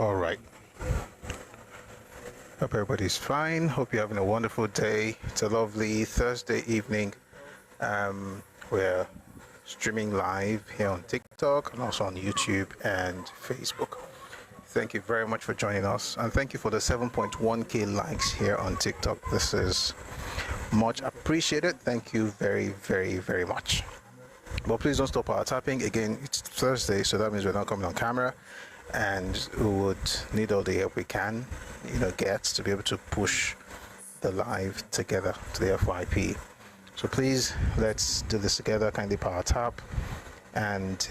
All right. Hope everybody's fine. Hope you're having a wonderful day. It's a lovely Thursday evening. We're streaming live here on TikTok and also on YouTube and Facebook. Thank you very much for joining us, and thank you for the 7.1k likes here on TikTok. This is much appreciated. Thank you very, very, very much. But please don't stop our tapping. Again, it's Thursday, so that means we're not coming on camera, and we would need all the help we can, get to be able to push the live together to the FYP. So please, let's do this together. Kindly power tap, and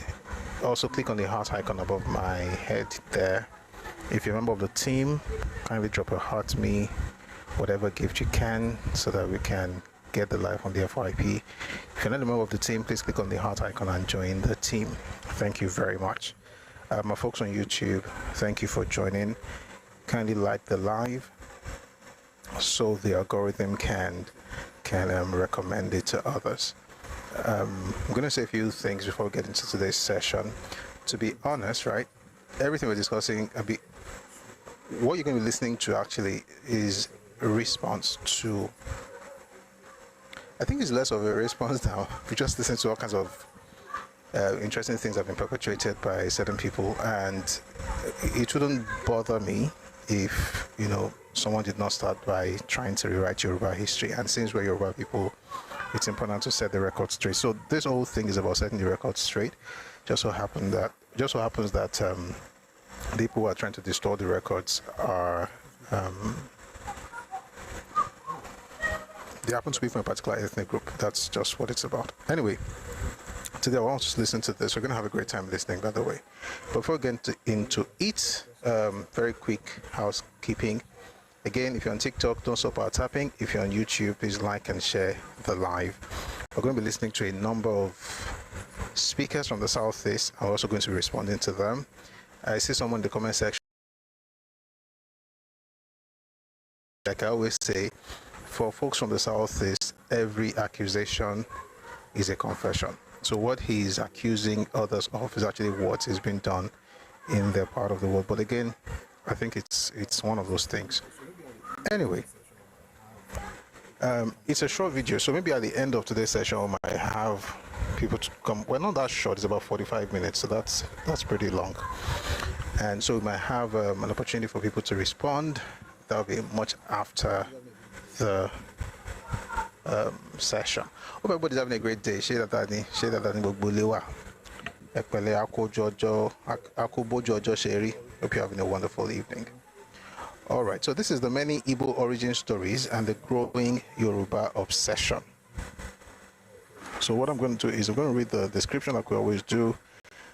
also click on the heart icon above my head there. If you're a member of the team, kindly drop a heart me, whatever gift you can, so that we can get the live on the FYP. If you're not a member of the team, please click on the heart icon and join the team. Thank you very much. My folks on YouTube, thank you for joining. Kindly like the live so the algorithm can recommend it to others. I'm going to say a few things before we get into today's session. To be honest, right, everything we're discussing, what you're going to be listening to actually is a response to, I think it's less of a response now. We just listen to all kinds of interesting things that have been perpetrated by certain people, and it wouldn't bother me if, someone did not start by trying to rewrite Yoruba history. And since we're Yoruba people, it's important to set the record straight. So this whole thing is about setting the record straight. Just so happens that the people who are trying to distort the records are they happen to be from a particular ethnic group. That's just what it's about. Anyway, today I want you to listen to this. We're going to have a great time listening, by the way. Before we get into it, very quick housekeeping. Again, if you're on TikTok, don't stop our tapping. If you're on YouTube, please like and share the live. We're going to be listening to a number of speakers from the Southeast. I'm also going to be responding to them. I see someone in the comment section. Like I always say, for folks from the Southeast, every accusation is a confession. So what he's accusing others of is actually what is being done in their part of the world. But again, I think it's one of those things. Anyway, it's a short video, so maybe at the end of today's session, we might have people to come. Well, not that short; it's about 45 minutes, so that's pretty long. And so we might have an opportunity for people to respond. That'll be much after the session. Hope everybody's having a great day. Hope you're having a wonderful evening. All right, so this is the many Igbo origin stories and the growing Yoruba obsession. So what I'm going to do is I'm going to read the description like we always do,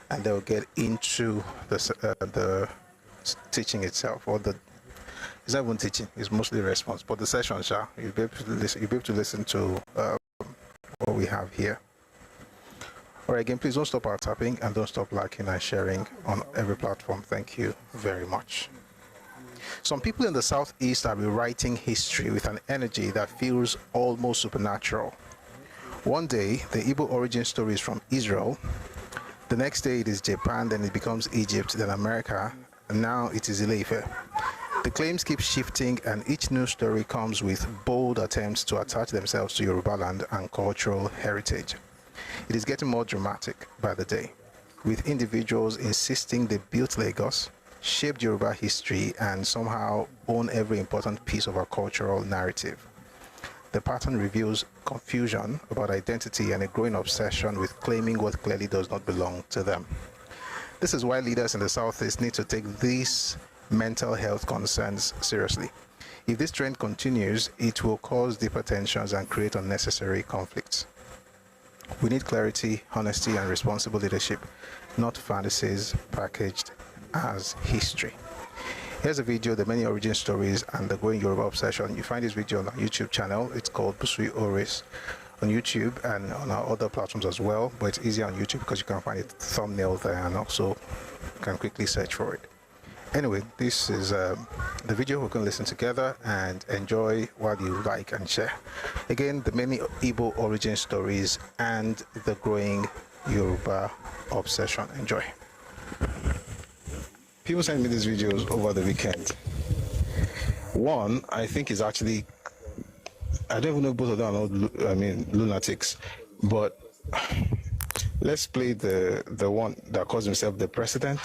and then we'll get into the teaching itself, or it's not even teaching, it's mostly response, but the session, you'll be able to listen to what we have here. All right, again, please don't stop our tapping and don't stop liking and sharing on every platform. Thank you very much. Some people in the Southeast are rewriting history with an energy that feels almost supernatural. One day, the Igbo origin story is from Israel. The next day, it is Japan, then it becomes Egypt, then America, and now it is Ile-Ife. The claims keep shifting, and each new story comes with bold attempts to attach themselves to Yoruba land and cultural heritage. It is getting more dramatic by the day, with individuals insisting they built Lagos, shaped Yoruba history, and somehow own every important piece of our cultural narrative. The pattern reveals confusion about identity and a growing obsession with claiming what clearly does not belong to them. This is why leaders in the Southeast need to take these mental health concerns seriously. If this trend continues, it will cause deeper tensions and create unnecessary conflicts. We need clarity, honesty, and responsible leadership, not fantasies packaged as history. Here's a video, the many origin stories and the growing Yoruba obsession. You find this video on our YouTube channel. It's called Busui Oris on YouTube and on our other platforms as well, but it's easier on YouTube because you can find it thumbnail there and also you can quickly search for it. Anyway, this is the video. We're going to listen together and enjoy while you like and share. Again, the many Igbo origin stories and the growing Yoruba obsession. Enjoy. People sent me these videos over the weekend. One, I think, is actually, I don't even know if both of them are not, lunatics, but let's play the one that calls himself the president.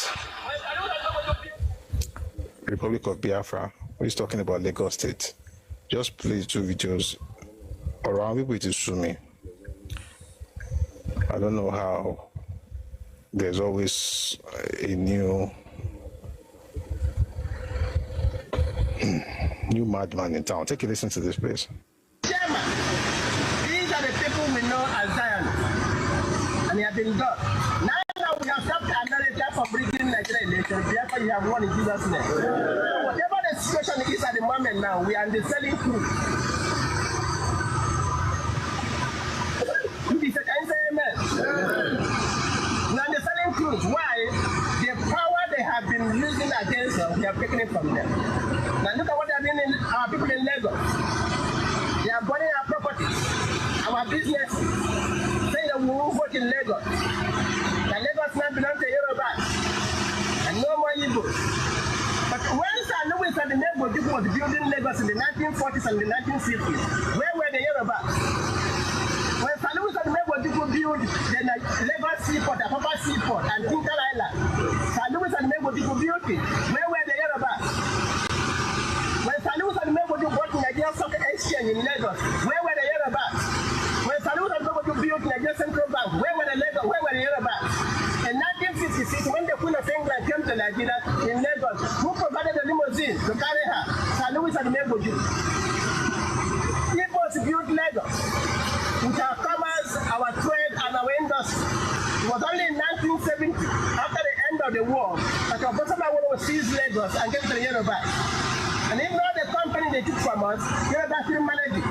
Republic of Biafra, who is talking about Lagos State. Just play 2 videos around people to sue me. I don't know how there's always a new madman in town. Take a listen to this, please. Chairman, these are the people we know as Zion, and they have been done. Now we have stopped America from bringing Nigeria elections. Therefore, you have won in Jesus' name. Whatever the situation is at the moment now, we are in the selling crew. Amen. We are in the selling crews. Why? The power they have been using against us, we have taken it from them. Now look at what they are doing in our people in Lagos. They are burning our properties, our business, saying that we won't vote in Lagos. That Lagos now belongs to Yoruba and no more Igbo. But when Sir Louis and the neighbor people was building Lagos in the 1940s and the 1950s, where were the Yoruba? When Sir Louis and the neighbor people built the Lagos seaport, the Papa seaport, and Tinker Island, Sir Louis and the neighbor people built it. Where were the Yoruba? When Sir Louis and the neighbor people bought Nigerian Stock Exchange in Lagos, where were the Yoruba? When Sir Louis and the neighbor people built Nigerian Central Bank, where were the Lagos? Where were the Yoruba? In 1956, when the Queen of England came to Nigeria in Lagos, who provided the limousine to carry her? Sir Louis and the neighbor people. Igbos built Lagos with our commerce, our trade, and our industry. It was only in 1970, after the end of the war, that our Bosama was seized Lagos and gave it to the Yoruba. And even though the company they took from us, Yoruba still managed it.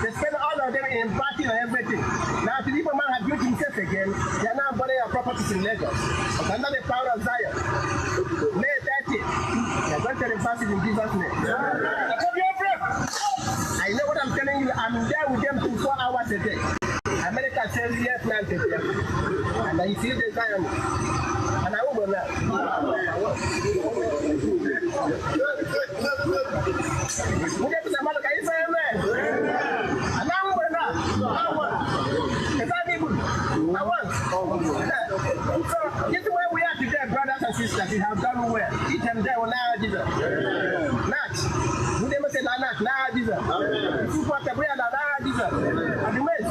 They spent all of them in party and everything. Now, the people man have built himself again, they are now burning our properties in Lagos. But under the power of Zion, May 30th, they are going to reverse it in Jesus' name. I know what I'm telling you. I'm there with them 24 hours a day. America says yes, man, to them. And I see the Zion. And I will not. We get to the America, you say amen. And I will not. Is that people? I want. So, this is where we are today, brothers and sisters. We have done well. Each and there will now Jesus. Not. Nah, Jesus. This what the real nah, Jesus. And the mess.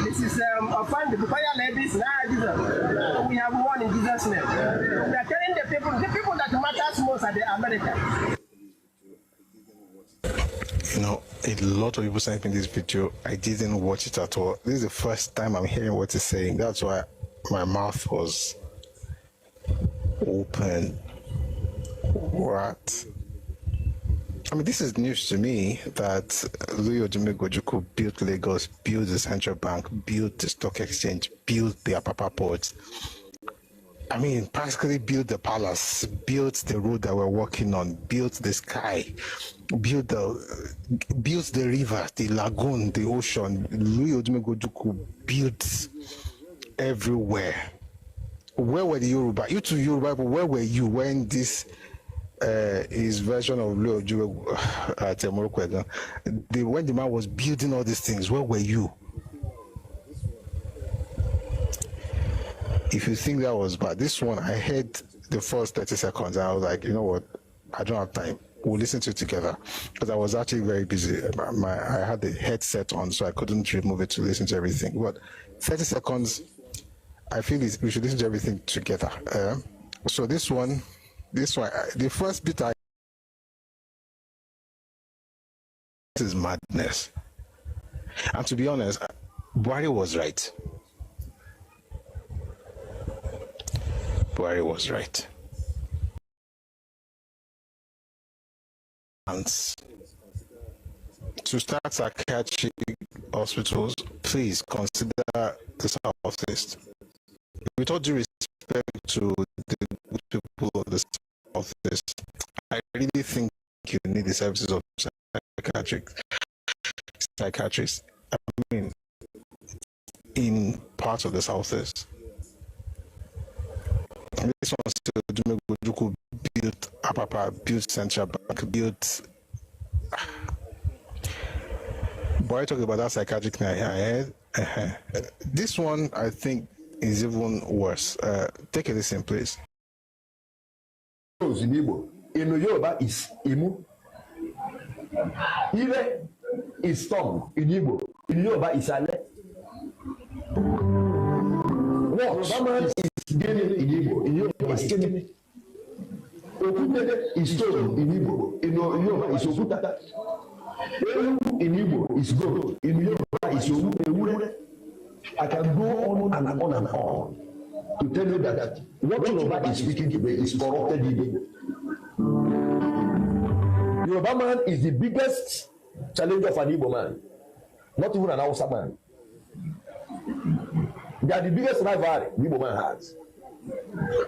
This is offended. Before you ladies, nah, Jesus. We have won in Jesus' name. We are telling the people that matters most are the Americans. You know, a lot of people sent me this video. I didn't watch it at all. This is the first time I'm hearing what he's saying. That's why my mouth was open. What? I mean, this is news to me that Louis Odumegojuku built Lagos, built the central bank, built the stock exchange, built the Apapa port. I mean, practically built the palace, built the road that we're working on, built the sky, built the river, the lagoon, the ocean. Louis Odumegojuku built everywhere. Where were the Yoruba? You two Yoruba, but where were you when this his version of Louis Odumegojuku, when the man was building all these things? Where were you? If you think that was bad, this one, I heard the first 30 seconds and I was like, you know what, I don't have time. We'll listen to it together. Because I was actually very busy. I had the headset on, so I couldn't remove it to listen to everything. But 30 seconds, I feel we should listen to everything together. So this one, the first bit is madness. And to be honest, Buhari was right. Buhari was right. And to start psychiatric hospitals, please consider the Southeast. With all due respect to the people of the Southeast, I really think you need the services of psychiatrists. I mean, in parts of the southeast. And this one still Dumegojuku built Apapa, built Central Bank, built. Boy, talking about that psychiatric night. This one, I think, is even worse. Take a listen, please. In Igbo, in Yoruba is Imu. Ile is storm in Igbo. In Yoruba is Ale. What is gaining in Igbo? In Yoruba is gaining. Okute is stone in Igbo. In Yoruba is Okuta. In Igbo is gold. In Yoruba is Ewure. I can go on and on and on to tell you that what Yoruba is speaking today is corrupted Igbo. Yoruba man is the biggest challenge of an Igbo man, not even an Hausa man. They are the biggest rivalry the Igbo man has.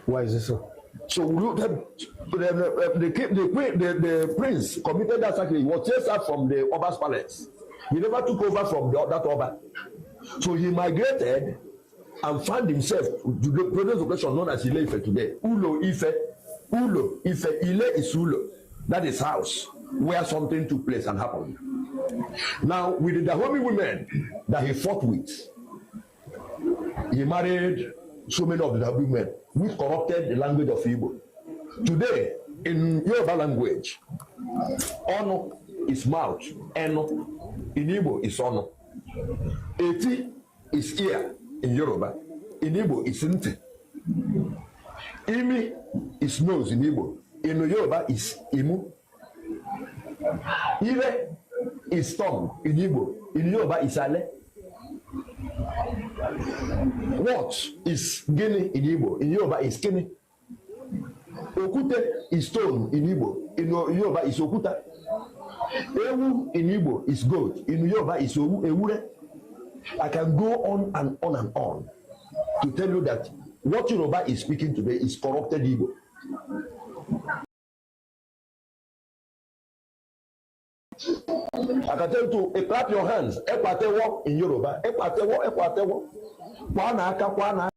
Why is this so? So the prince committed that sacrifice. He was chased out from the Oba's palace. He never took over from that Oba. So he migrated and found himself to the present location known as Ile Ife today. Ulo Ife, Ile is Ulo. That is house where something took place and happened. Now, with the Dahomey women that he fought with, he married so many of the Dahomey women, which corrupted the language of Igbo. Today, in Yoruba language, Ono is mouth, Eno in Igbo is Ono. Eti is ear in Yoruba. In Igbo is Nti. Imi is nose in Igbo. In Yoruba is Imu. Ire is tongue in Igbo. In Yoruba is Ale. What is Gini in Igbo? In Yoruba is Kini. Okute is stone in Igbo. In Yoruba is Okuta. Ewu in Igbo is goat. In Yoruba is Ewure. I can go on and on and on to tell you that what Yoruba is speaking today is corrupted Igbo. I can tell you to clap your hands. Ekwatewo in Yoruba. Ekwatewo. Kwana aka.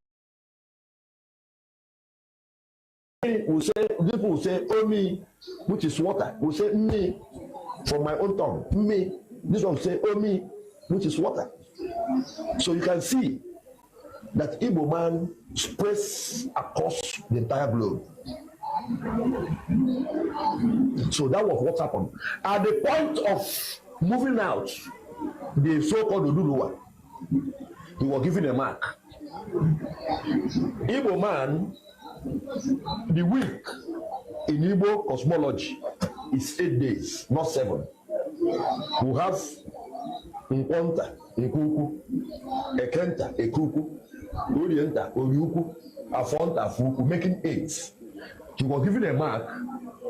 We say, people will say, Omi, which is water. We say, me, from my own tongue. Me. This one say, Omi, which is water. So you can see that Igbo man spreads across the entire globe. So that was what happened. At the point of moving out, the so-called Oduduwa, he was given a mark. Igbo man, the week in Igbo cosmology is 8 days, not 7. We have Nkwanta, Nkuku, Ekenta, Ekuku, Orienta, Oriuku, Afonta, Fuku, making 8. He was given a mark,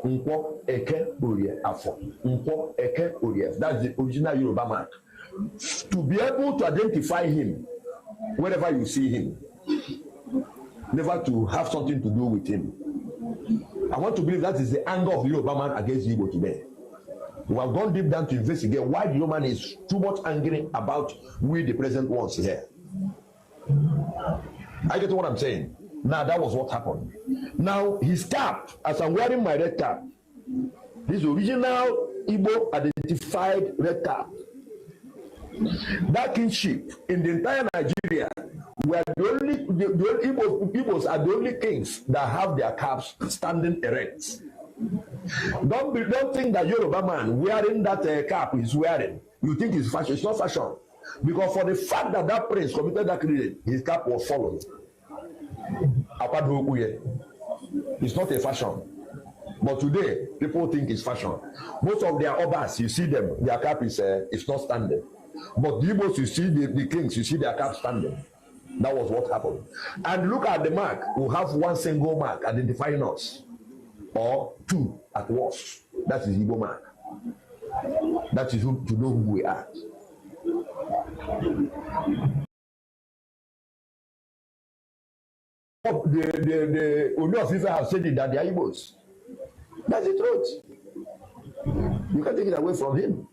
Nkwo, Eke, Orie, Afo. Nkwo, Eke, Orie. That's the original Yoruba mark. To be able to identify him wherever you see him, never to have something to do with him. I want to believe that is the anger of the Yoruba man against Igbo today. We have gone deep down to investigate why the Yoruba man is too much angry about we the present ones here. I get what I'm saying. Now that was what happened. Now his cap, as I'm wearing my red cap, this original Igbo identified red cap. That kingship in the entire Nigeria, were the Igbos are the only kings that have their caps standing erect. Don't think that Yoruba man wearing that cap is wearing. You think it's fashion. It's not fashion. Because for the fact that that prince committed that crime, his cap was fallen. It's not a fashion. But today, people think it's fashion. Most of their obas, you see them, their cap is not standing. But the Igbos, you see the kings, you see their cap standing. That was what happened. And look at the mark. We have one single mark identifying us. Or two at worst. That is Igbo mark. That is to know who we are. The Ooni of Ife have said it that they are Igbos. That's the truth. You can't take it away from him.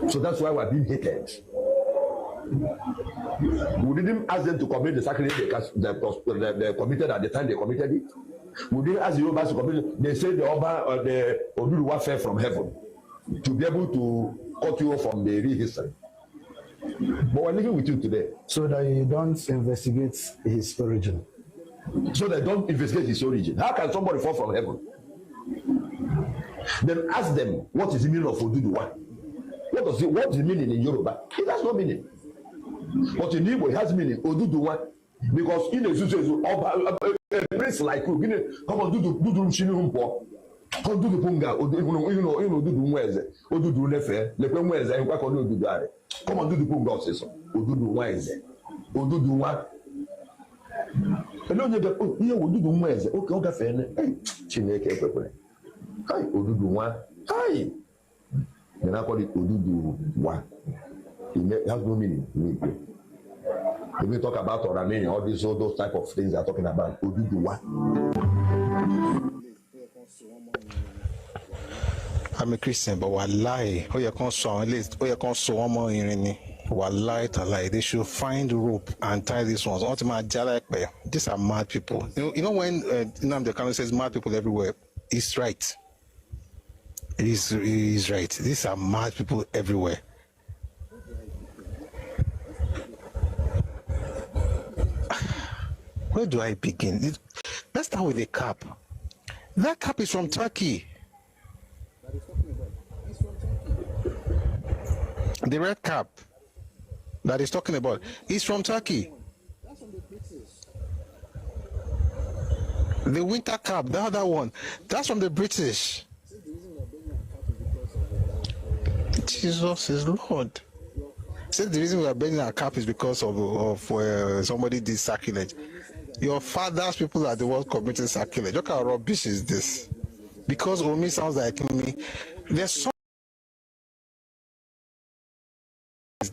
So that's why we're being hated. We didn't ask them to commit the sacrilege they committed at the time they committed it. We didn't ask the Yorubas to commit it. They said the Oba or the Oduduwa fell from heaven to be able to cut you off from the real history. But we're living with you today. So that you don't investigate his origin. So they don't investigate his origin. How can somebody fall from heaven? Then ask them, what is the meaning of Oduduwa? What is the meaning in Yoruba? It has no meaning. But in Igbo, it has meaning. Oduduwa. Because in the situation of a place like you, come on, do the come do the punga, do the mweze, do the nefe, le mweze, and what do the are. Come on, do the punga, also. Do the mweze, do the one. Hello, you will do the mweze. Okay, okay, fan. Hey, Chineke, hi, do the one. Hi. Then I call it Odudu one. It has no meaning. If we talk about Orameni, all those type of things they're talking about, Odudu one. I'm a Christian, but wallahi, oh you can't so at least, oh you can't so one more in wallahi talai. They should find rope and tie these ones. These are mad people. You know when Nnamdi Kanu says mad people everywhere, he's right. He's right. These are mad people everywhere. Where do I begin? Let's start with the cap. That cap is from Turkey. The red cap that he's talking about is from Turkey. The winter cap, the other one, that's from the British. Jesus is Lord. Say the reason we are burning our cap is because of somebody did sacrilege. Your father's people are the ones committing sacrilege. Look how rubbish is this? Because Omi sounds like me. There's some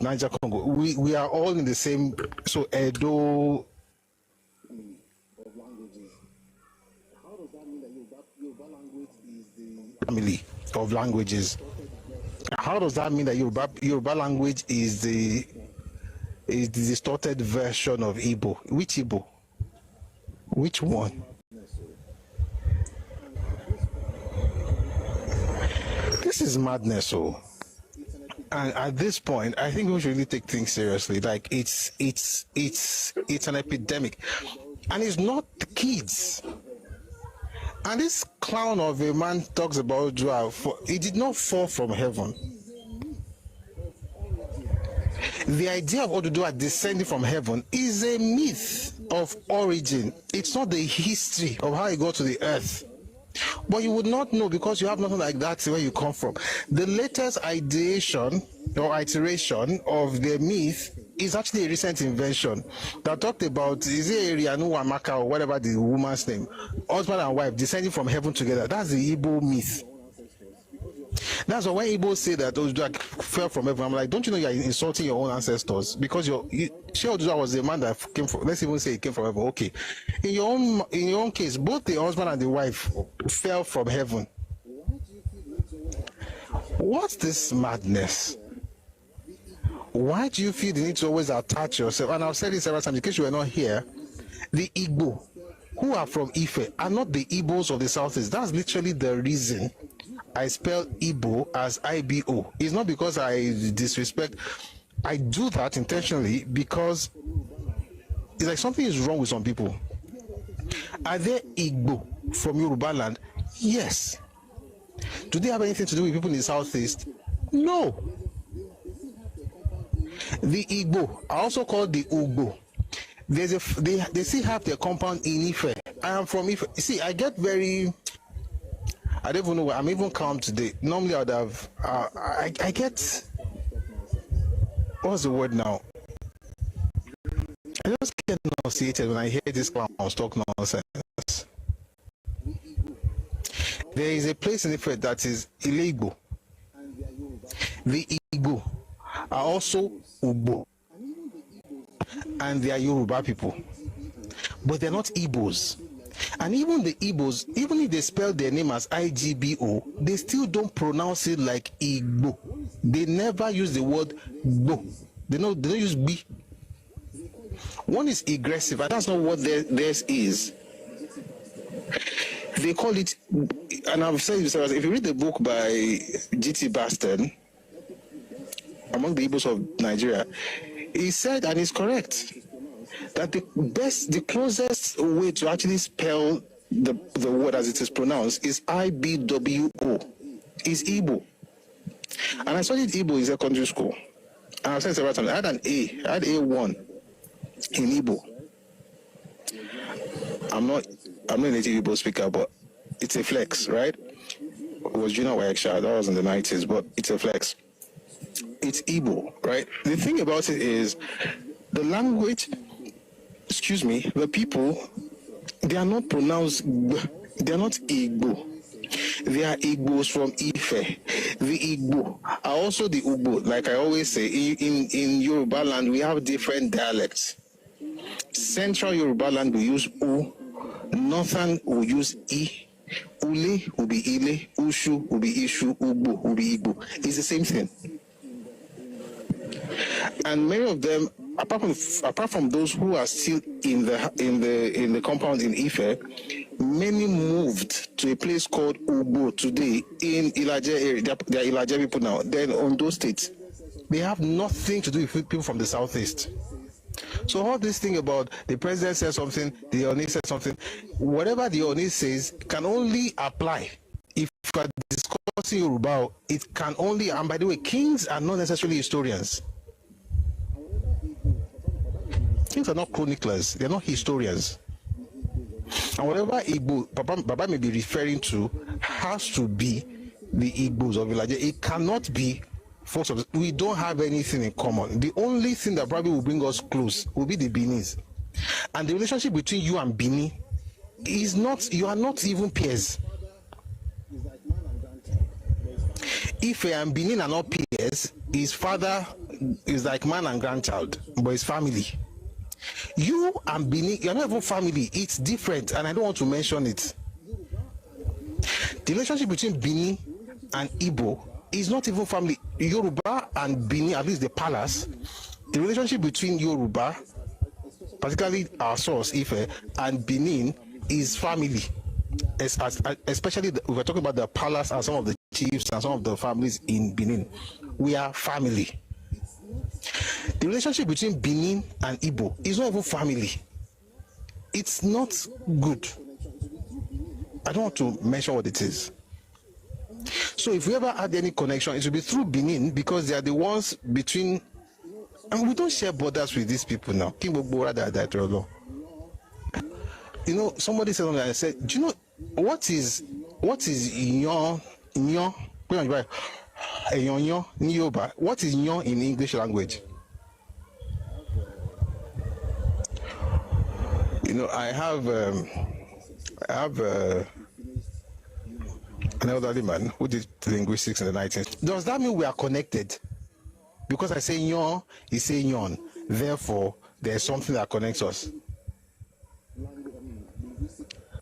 Niger Congo. We are all in the same. So Edo. Family of languages. How does that mean that Yoruba language is the distorted version of Igbo? Which Igbo? Which one? This is madness, oh. And at this point, I think we should really take things seriously. Like it's an epidemic, and it's not the kids. And this clown of a man talks about Joa. He did not fall from heaven. The idea of Oduduwa descending from heaven is a myth of origin. It's not the history of how he got to the earth. But you would not know because you have nothing like that where you come from. The latest ideation or iteration of the myth is actually a recent invention that talked about, is it Rianu Wamaka or whatever the woman's name, husband and wife descending from heaven together. That's the Igbo myth. That's why when Igbo say that Oduduwa fell from heaven, I'm like, don't you know you're insulting your own ancestors? Because Oduduwa was the man that came from, let's even say he came from heaven. Okay. In your own case, both the husband and the wife fell from heaven. What's this madness? Why do you feel the need to always attach yourself? And I've said this several times in case you were not here. The Igbo who are from Ife are not the Igbos of the Southeast. That's literally the reason I spell Igbo as IBO. It's not because I disrespect. I do that intentionally because it's like something is wrong with some people. Are there Igbo from Yoruba land? Yes. Do they have anything to do with people in the Southeast? No. The Igbo are also called the Ugbo. They still have their compound in Ife. I am from Ife. You see, I get very, I don't even know where I'm even calm today. Normally I would have, I get, what's the word now? I just get nauseated when I hear these clowns talk nonsense. There is a place in Ife that is illegal. The Igbo are also Ugbo, and they are Yoruba people, but they're not Igbos. And even the Igbos, even if they spell their name as IGBO, they still don't pronounce it like Igbo. They never use the word Gbo. They don't use B. One is aggressive, and that's not what theirs is. They call it, and I've said this, if you read the book by G.T. Baston, Among the Igbos of Nigeria, he said, and it's correct, that the closest way to actually spell the word as it is pronounced is I-B-W-O, is Igbo. And I studied Igbo in secondary school. And I've said several times, I had an A, I had A1 in Igbo. I'm not a native Igbo speaker, but it's a flex, right? It was junior Wayaksha, that was in the 90s, but it's a flex. It's Igbo, right? The thing about it is, the language, the people, they are not pronounced, they are not Igbo. They are Igbos from Ife. The Igbo are also the Ugbo. Like I always say, in Yoruba land, we have different dialects. Central Yoruba land, we use U. Northern, we use I. Ule will be Ile. Ushu will be Ishu. Ugbo will be Igbo. It's the same thing. And many of them, apart from those who are still in the compound in Ife, many moved to a place called Ugbo today in Ilaje area. They are Ilaje people now. Then on those states, they have nothing to do with people from the southeast. So all this thing about the president says something, the Oni says something, whatever the Oni says can only apply if you are discussing Yoruba. It can only, and by the way, kings are not necessarily historians. Kings are not chroniclers, they're not historians. And whatever Igbo Baba may be referring to has to be the Igbos of Ilaje. It cannot be folks of we don't have anything in common. The only thing that probably will bring us close will be the Benis. And the relationship between you and Bini is not, you are not even peers. If and Benin are not peers, his father is like man and grandchild, but his family. You and Benin, you're not even family, it's different, and I don't want to mention it. The relationship between Benin and Igbo is not even family. Yoruba and Benin, at least the palace, the relationship between Yoruba, particularly our source, Ife, and Benin is family. Especially, we're talking about the palace and some of the chiefs and some of the families in Benin. We are family. The relationship between Benin and Igbo is not even family. It's not good. I don't want to mention what it is. So if we ever had any connection, it will be through Benin, because they are the ones between, and we don't share borders with these people now. You know, somebody said something, I said, do you know what is nyon? What is nyon in English language? You know, I have an elderly man who did linguistics in the 19th. Does that mean we are connected? Because I say nyon, he say nyon. Therefore, there's something that connects us.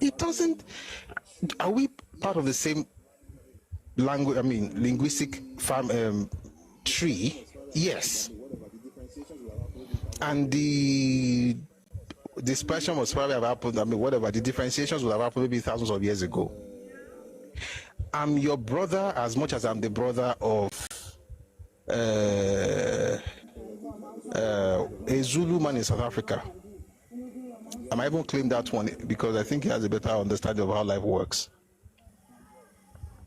It doesn't. Are we part of the same language? I mean, linguistic tree? Yes. And the dispersion was probably have happened. I mean, whatever the differentiations would have happened maybe thousands of years ago. I'm your brother as much as I'm the brother of a Zulu man in South Africa. I might even claim that one because I think he has a better understanding of how life works.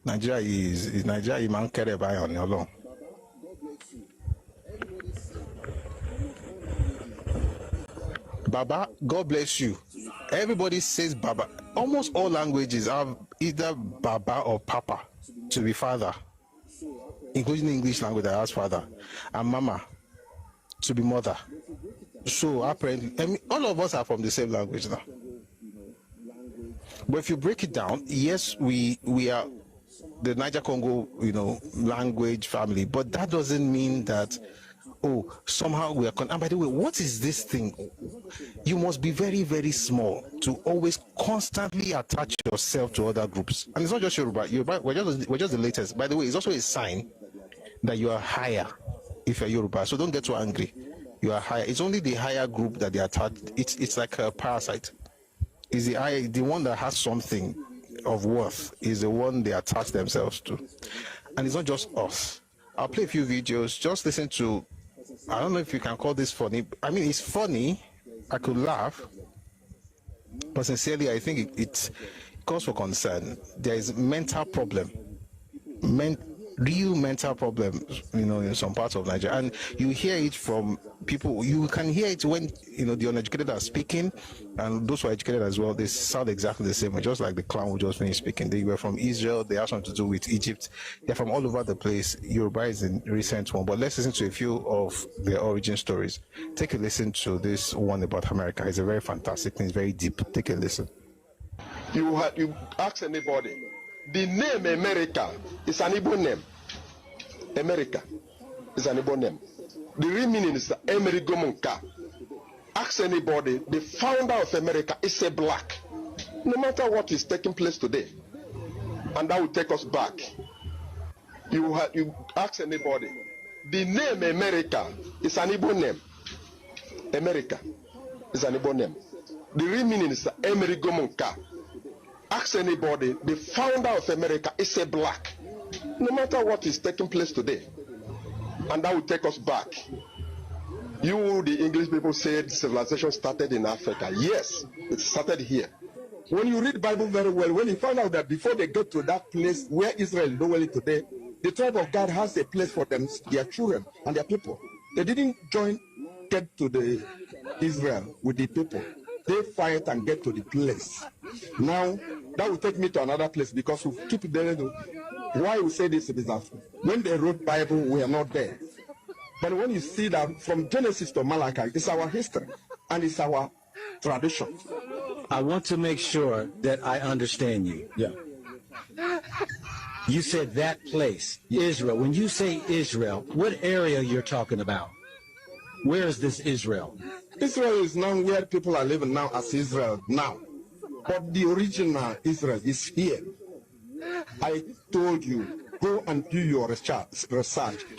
Nigeria is Nigeria man carry by on your long. Baba, God bless you. Everybody says Baba. Almost all languages have either Baba or Papa to be father, including the English language that has father, and Mama to be mother. So apparently, I mean, all of us are from the same language now. But if you break it down, yes, we are the Niger-Congo, you know, language family, but that doesn't mean that, oh, somehow we are. And by the way, what is this thing? You must be very, very small to always constantly attach yourself to other groups. And it's not just Yoruba. We're just the latest. By the way, it's also a sign that you are higher if you're Yoruba. So don't get too angry. You are higher. It's only the higher group that they attack. It's like a parasite. Is the one that has something of worth is the one they attach themselves to. And it's not just us. I'll play a few videos. Just listen to, I don't know if you can call this funny. I mean, it's funny. I could laugh. But sincerely, I think it calls for concern. There is mental problem. Real mental problems, in some parts of Nigeria, and you hear it from people. You can hear it when the uneducated are speaking, and those who are educated as well. They sound exactly the same, just like the clown who just finished speaking. They were from Israel. They have something to do with Egypt. They're from all over the place. Yoruba is a recent one, but let's listen to a few of their origin stories. Take a listen to this one about America. It's a very fantastic thing. It's very deep. Take a listen. You ask anybody, the name America is an Igbo name. America is an Igbo name. The real meaning is Emerigomunka. Ask anybody, the founder of America is a black. No matter what is taking place today, and that will take us back. You ask anybody, the name America is an Igbo name. America is an Igbo name. The real meaning is Emerigomunka. Ask anybody, the founder of America is a black. No matter what is taking place today, and that will take us back. You, the English people, said civilization started in Africa. Yes, it started here. When you read the Bible very well, when you find out that before they get to that place where Israel is dwelling today, the tribe of God has a place for them, their children and their people. They didn't get to the Israel with the people. They fight and get to the place. Now, that will take me to another place because we keep there. Why we say this is that when they wrote Bible, we are not there. But when you see that from Genesis to Malachi, it's our history and it's our tradition. I want to make sure that I understand you. Yeah. You said that place, Israel. When you say Israel, what area you're talking about? Where is this Israel? Israel is now where people are living now as Israel now. But the original Israel is here. I told you, go and do your research.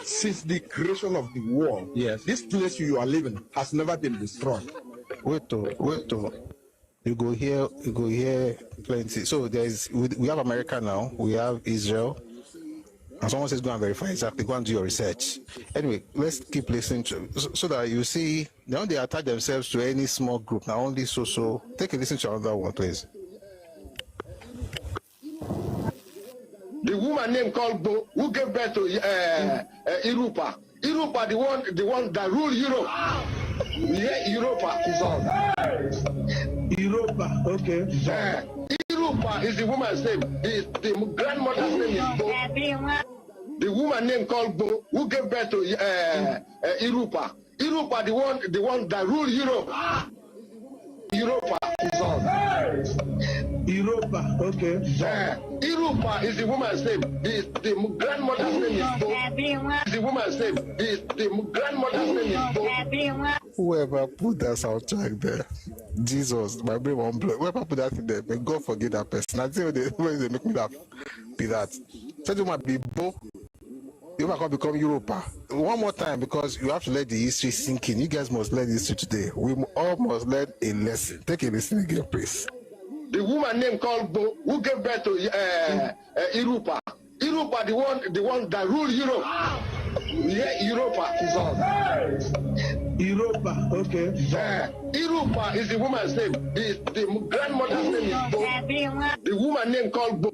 Since the creation of the world, yes, this place you are living has never been destroyed. Wait. You go here plenty. So we have America now, we have Israel, and someone says go and verify exactly, go and do your research. Anyway, let's keep listening to so that you see now they attach themselves to any small group, now only so. Take a listen to another one, please. The woman named called Bo, who gave birth to Yoruba. Yoruba, the one that ruled Europe. Yeah, Europa is all. Europa, okay. Yoruba is the woman's name. The grandmother's name is Bo. The woman named called Bo, who gave birth to Yoruba. Yoruba, the one that ruled Europe. Europa is all. Europa, okay. Yoruba is the woman's name. The grandmother's name is Bo. The woman's name. The grandmother's name is Bo. Whoever put that soundtrack there, Jesus, my brain won't blow. Whoever put that in there, may God forgive that person. I think they make me laugh. Be that. Said you might be Bo. You might become Europa. One more time, because you have to let the history sink in. You guys must learn history today. We all must learn a lesson. Take a listen again, please. The woman named called Bo, who gave birth to Yoruba. Yoruba, the one that ruled Europe. Yeah, Europa is all. Europa, okay. Yoruba is the woman's name. The grandmother's name is Bo. The woman named called Bo.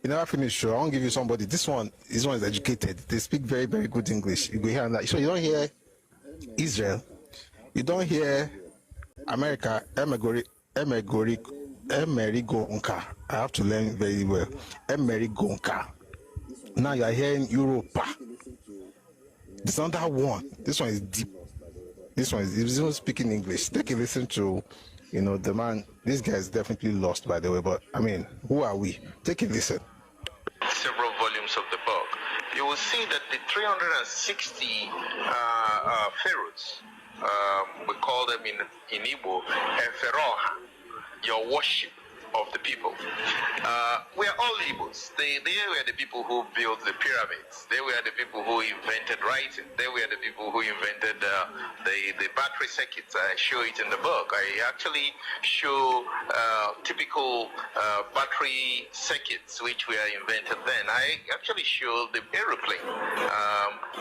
You never finish, sure. I won't give you somebody. This one is educated. They speak very, very good English. You go hear that. So you don't hear Israel. You don't hear America, Emerigo Nka. I have to learn very well. Emerigo Nka. Now you are hearing Europa. There's another one. This one is deep. This one is even speaking English. Take a listen to, the man. This guy is definitely lost, by the way. But I mean, who are we? Take a listen. Several volumes of the book, you will see that the 360 pharaohs, we call them in Igbo, Feroha, your worship, of the people. We are all Igbos. They were the people who built the pyramids. They were the people who invented writing. They were the people who invented the battery circuits. I show it in the book. I actually show typical battery circuits which were invented then. I actually show the aeroplane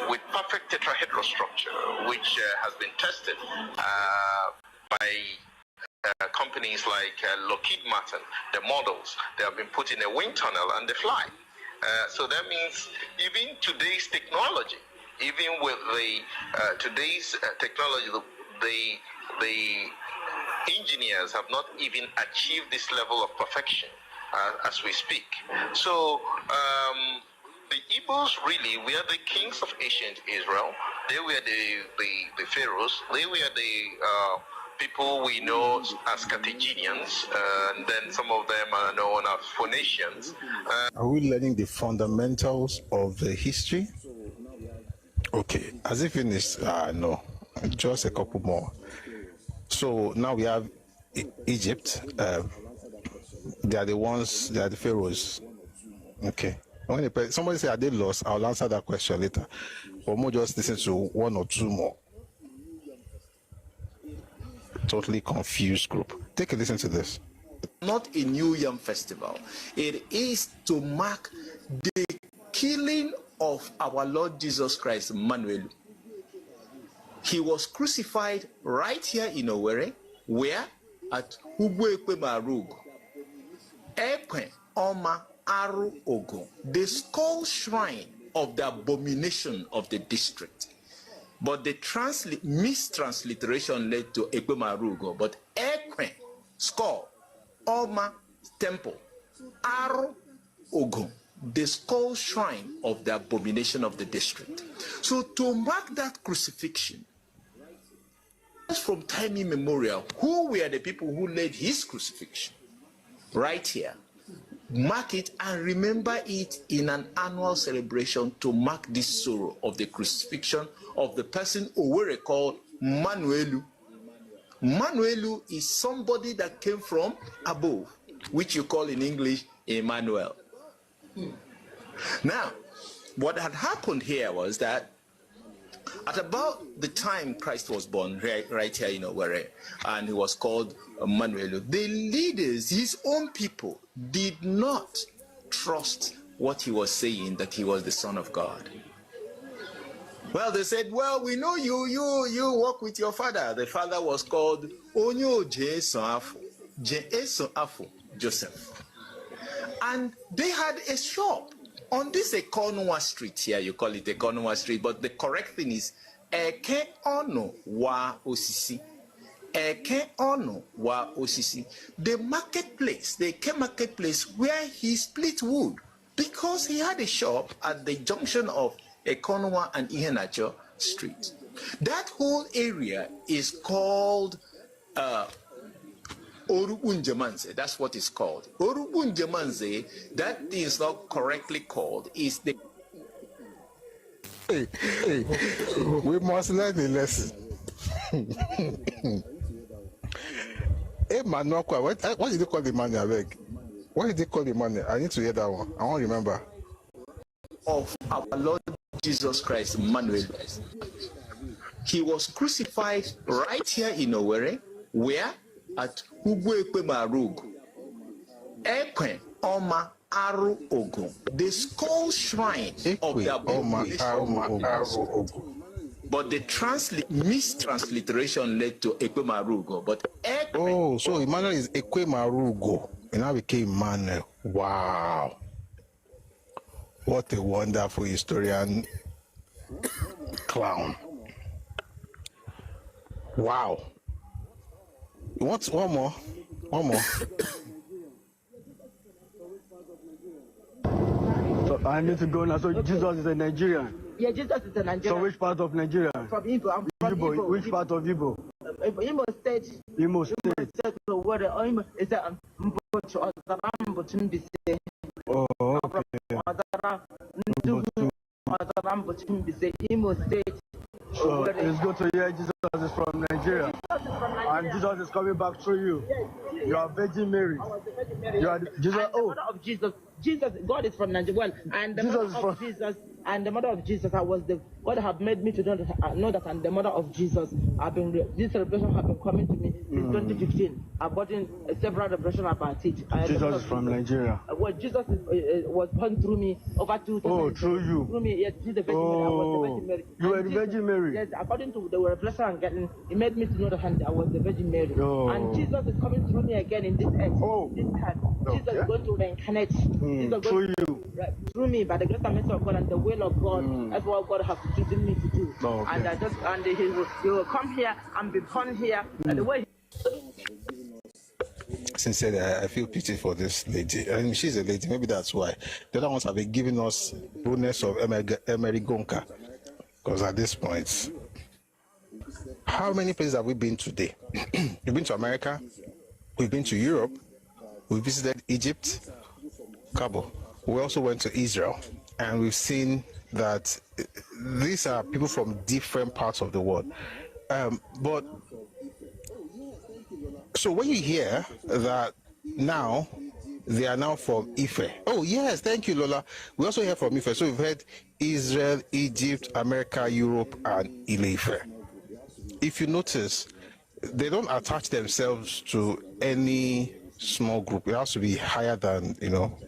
with perfect tetrahedral structure, which has been tested by companies like Lockheed Martin. The models, they have been put in a wind tunnel and they fly. So that means even today's technology, even with the today's technology, the engineers have not even achieved this level of perfection as we speak. So the Igbos really were the kings of ancient Israel. They were the pharaohs. They were the people we know as Carthaginians, and then some of them are known as Phoenicians. Are we learning the fundamentals of the history? Okay, has it finished? No, just a couple more. So now we have Egypt. They are the ones, they are the pharaohs. Okay. When somebody say, are they lost? I'll answer that question later. But more just listen to one or two more. Totally confused group. Take a listen to this. Not a New Yam festival. It is to mark the killing of our Lord Jesus Christ, Manuel. He was crucified right here in Owerri, where? At Ugwekwe Marug. Ekwe Oma Aru Ogo, the skull shrine of the abomination of the district. But the mistransliteration led to Ekwe Marugo. But Ekwe, skull, Oma, temple, Aru Ogo, the skull shrine of the abomination of the district. So to mark that crucifixion, from time immemorial, who were the people who led his crucifixion? Right here. Mark it and remember it in an annual celebration to mark this sorrow of the crucifixion of the person Owerri called Manuelu. Manuelu is somebody that came from above, which you call in English Emmanuel. Now, what had happened here was that at about the time Christ was born, right here in Owerri, and he was called Manuel, the leaders, his own people, did not trust what he was saying, that he was the Son of God. Well, they said, well, we know you walk with your father. The father was called Onyo Joseph. And they had a shop on this Ekonwa Street here. You call it Ekonwa Street, but the correct thing is Eke Ono Wa Osisi. Eke Ono Wa Osisi. The marketplace, the Eke marketplace where he split wood, because he had a shop at the junction of Ekonwa and Ihenacho Street. That whole area is called Orubunjamanze. That's what it's called. Orubunjamanze, that is not correctly called, is the... Hey, we must learn the lesson. Hey, Manuel, what did they call the man? What did they call the man? I need to hear that one. I won't remember. Of our Lord Jesus Christ, Manuel. He was crucified right here in Owerri, where? At Ugwekwe Marug. Ekwe Oma Aru Ogo, the skull shrine of the abomination. But the mistransliteration led to Ekwe Marugo. But oh, so Emmanuel is Ekwe Marugo, and now became Emmanuel. Wow. What a wonderful historian clown. Wow. You want one more? One more. So I need to go now. So Jesus is a Nigerian. Yeah, Jesus is a Nigerian. So which part of Nigeria? From Igbo. I'm from Igbo. Which part of Igbo? Imo State. Imo State. So what Imo is that? Oh, okay. Imo State. So it's good to hear Jesus is from Nigeria. And Jesus is coming back through you. You are Virgin Mary. Mary. You are Jesus. And the mother of Jesus. Jesus, God is from Nigeria. Well, and the mother of Jesus, and the mother of Jesus, God have made me to know that I'm the mother of Jesus. This revelation have been coming to me since 2015. I've gotten several revelations about it. Jesus is from Nigeria. Well, Jesus was born through me over 2,000 Oh, through you. Through me, yes, he's the Virgin Mary. I was the Virgin Mary. You were the Virgin Mary? Yes, according to the revelation I'm getting, it made me to know that I was the Virgin Mary. Oh. And Jesus is coming through me again in this earth. Oh. This time. Jesus is going to reincarnate. Through you. Through me, by the grace and mercy of God and the will of God. That's what God has given me to do. Oh, okay. And he will come here and be born here. And the way Sincerely, I feel pity for this lady. I mean, she's a lady. Maybe that's why. The other ones have been giving us bonus of Emery Gonka. Because at this point, how many places have we been today? We've been to America. We've been to Europe. We visited Egypt, Ẹkáàbọ. We also went to Israel. And we've seen that these are people from different parts of the world. But so when you hear that now they are now from Ife. Oh yes, thank you, Lola. We also hear from Ife. So we've heard Israel, Egypt, America, Europe, and Ile-Ife. If you notice, they don't attach themselves to any small group. It has to be higher than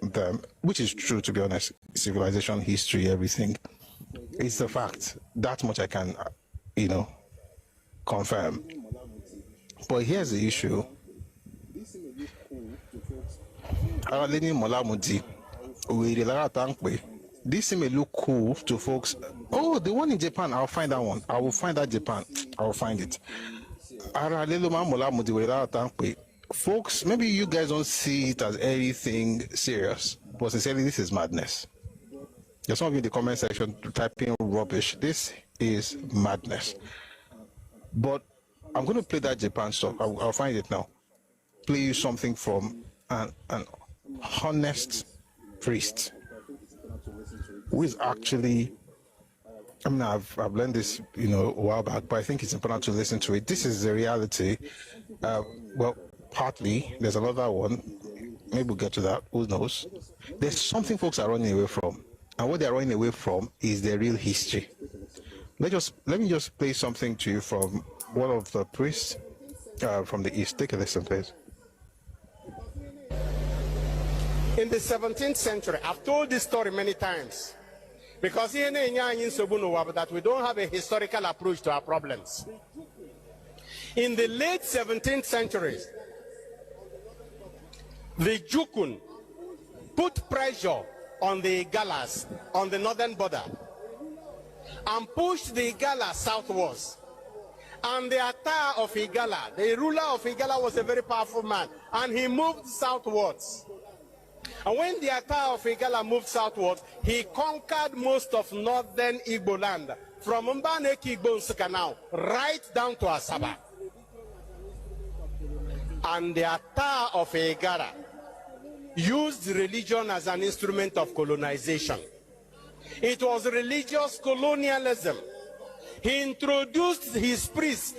them, which is true, to be honest. Civilization, history, everything. It's a fact. That much I can confirm. But here's the issue. This may look cool to folks. Oh, the one in Japan, I'll find that one. I will find that Japan. I will find it. Folks, maybe you guys don't see it as anything serious, but sincerely, this is madness. There's some of you in the comment section typing rubbish. This is madness. But I'm going to play that Japan stuff. I'll find it now. Play you something from an honest priest who is actually, I mean, I've learned this, a while back, but I think it's important to listen to it. This is the reality. Well, partly, there's another one. Maybe we'll get to that. Who knows? There's something folks are running away from. And what they're running away from is their real history. Let me just play something to you from one of the priests from the East. Take a listen, please. In the 17th century, I've told this story many times, because here that we don't have a historical approach to our problems. In the late 17th century, the Jukun put pressure on the Igalas on the northern border and pushed the Igala southwards. And the Ata of Igala, the ruler of Igala, was a very powerful man, and he moved southwards. And when the Ata of Igala moved southwards, he conquered most of northern Igbo land, from Mbaneki Igbo Nsukka now, right down to Asaba. And the Ata of Igala used religion as an instrument of colonization. It was religious colonialism. He introduced his priests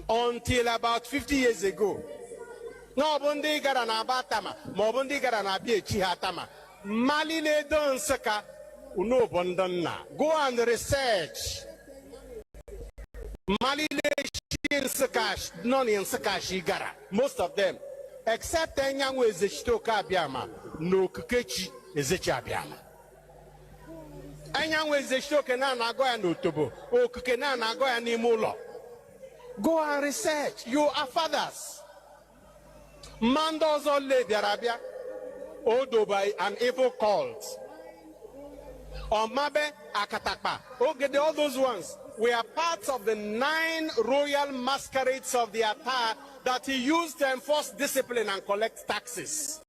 until about 50 years ago. No, Bundi Garana Batama, Mobundi Garana Bihatama, Malile Don Saka, Uno Bondana. Go and research. Malile Shin Sakash, none in Sakashi Gara. Most of them, except Enyang with Zishtoka Biama, no Kukechi is a Chabiama. Enyang with Zishtoka Nagoya no Tobo, O Kukena Nagoya Nimulo. Go and research. You are fathers. Mandos all lady Arabia, Odo by an evil cult. Or Mabe Akatakpa. Okay, all those ones. We are part of the 9 royal masquerades of the Ata that he used to enforce discipline and collect taxes.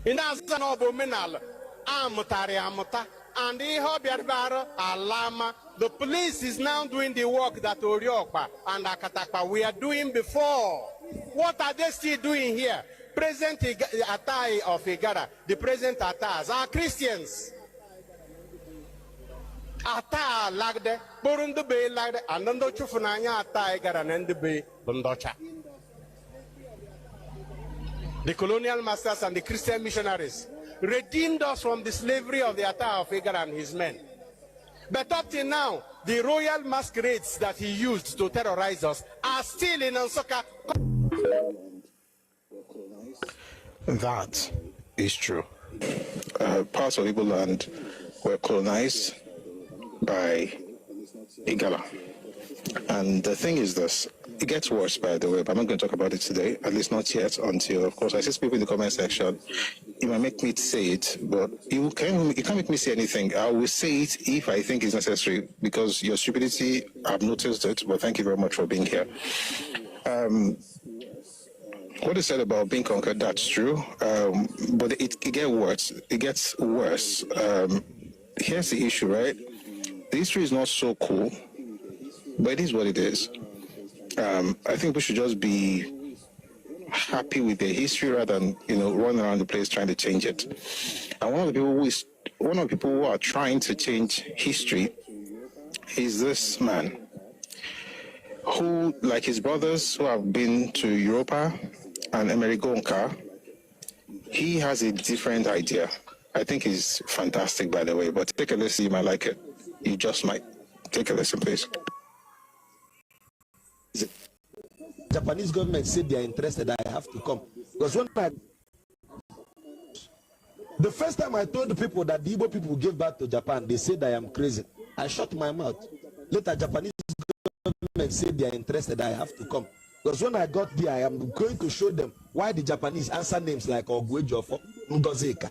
In Azanobominal, Amutari Amuta, and Alama. The police is now doing the work that Oriopa and Akatakpa we are doing before. What are they still doing here? Present Atai of Igara, the present Atas are Christians. Ata lagde, Burundu Bay lagde, Anando Chufunanya Ata Garanand Bay, Bundocha. The colonial masters and the Christian missionaries redeemed us from the slavery of the Ata of Agar and his men. But up till now, the royal masquerades that he used to terrorize us are still in Ansoka. That is true. Parts of Igbo land were colonized by Igala. And the thing is this, it gets worse, by the way, but I'm not going to talk about it today, at least not yet, until, of course, I see people in the comment section. You might make me say it, but you can't make me say anything. I will say it if I think it's necessary, because your stupidity, I've noticed it, but thank you very much for being here. What is said about being conquered, that's true, but it gets worse. It gets worse. Here's the issue, right? The history is not so cool, but it is what it is. I think we should just be happy with the history rather than, run around the place trying to change it. And one of the people who are trying to change history is this man, who, like his brothers who have been to Europa and Amerigonka, he has a different idea. I think he's fantastic, by the way, but take a listen, you might like it. You just might. Take a listen, please. Japanese government said they are interested, I have to come. Because the first time I told the people that the Igbo people gave back to Japan, they said I am crazy. I shut my mouth. Later, Japanese government said they are interested, I have to come. Because when I got there, I am going to show them why the Japanese answer names like Ogwejofo, Ngozeka.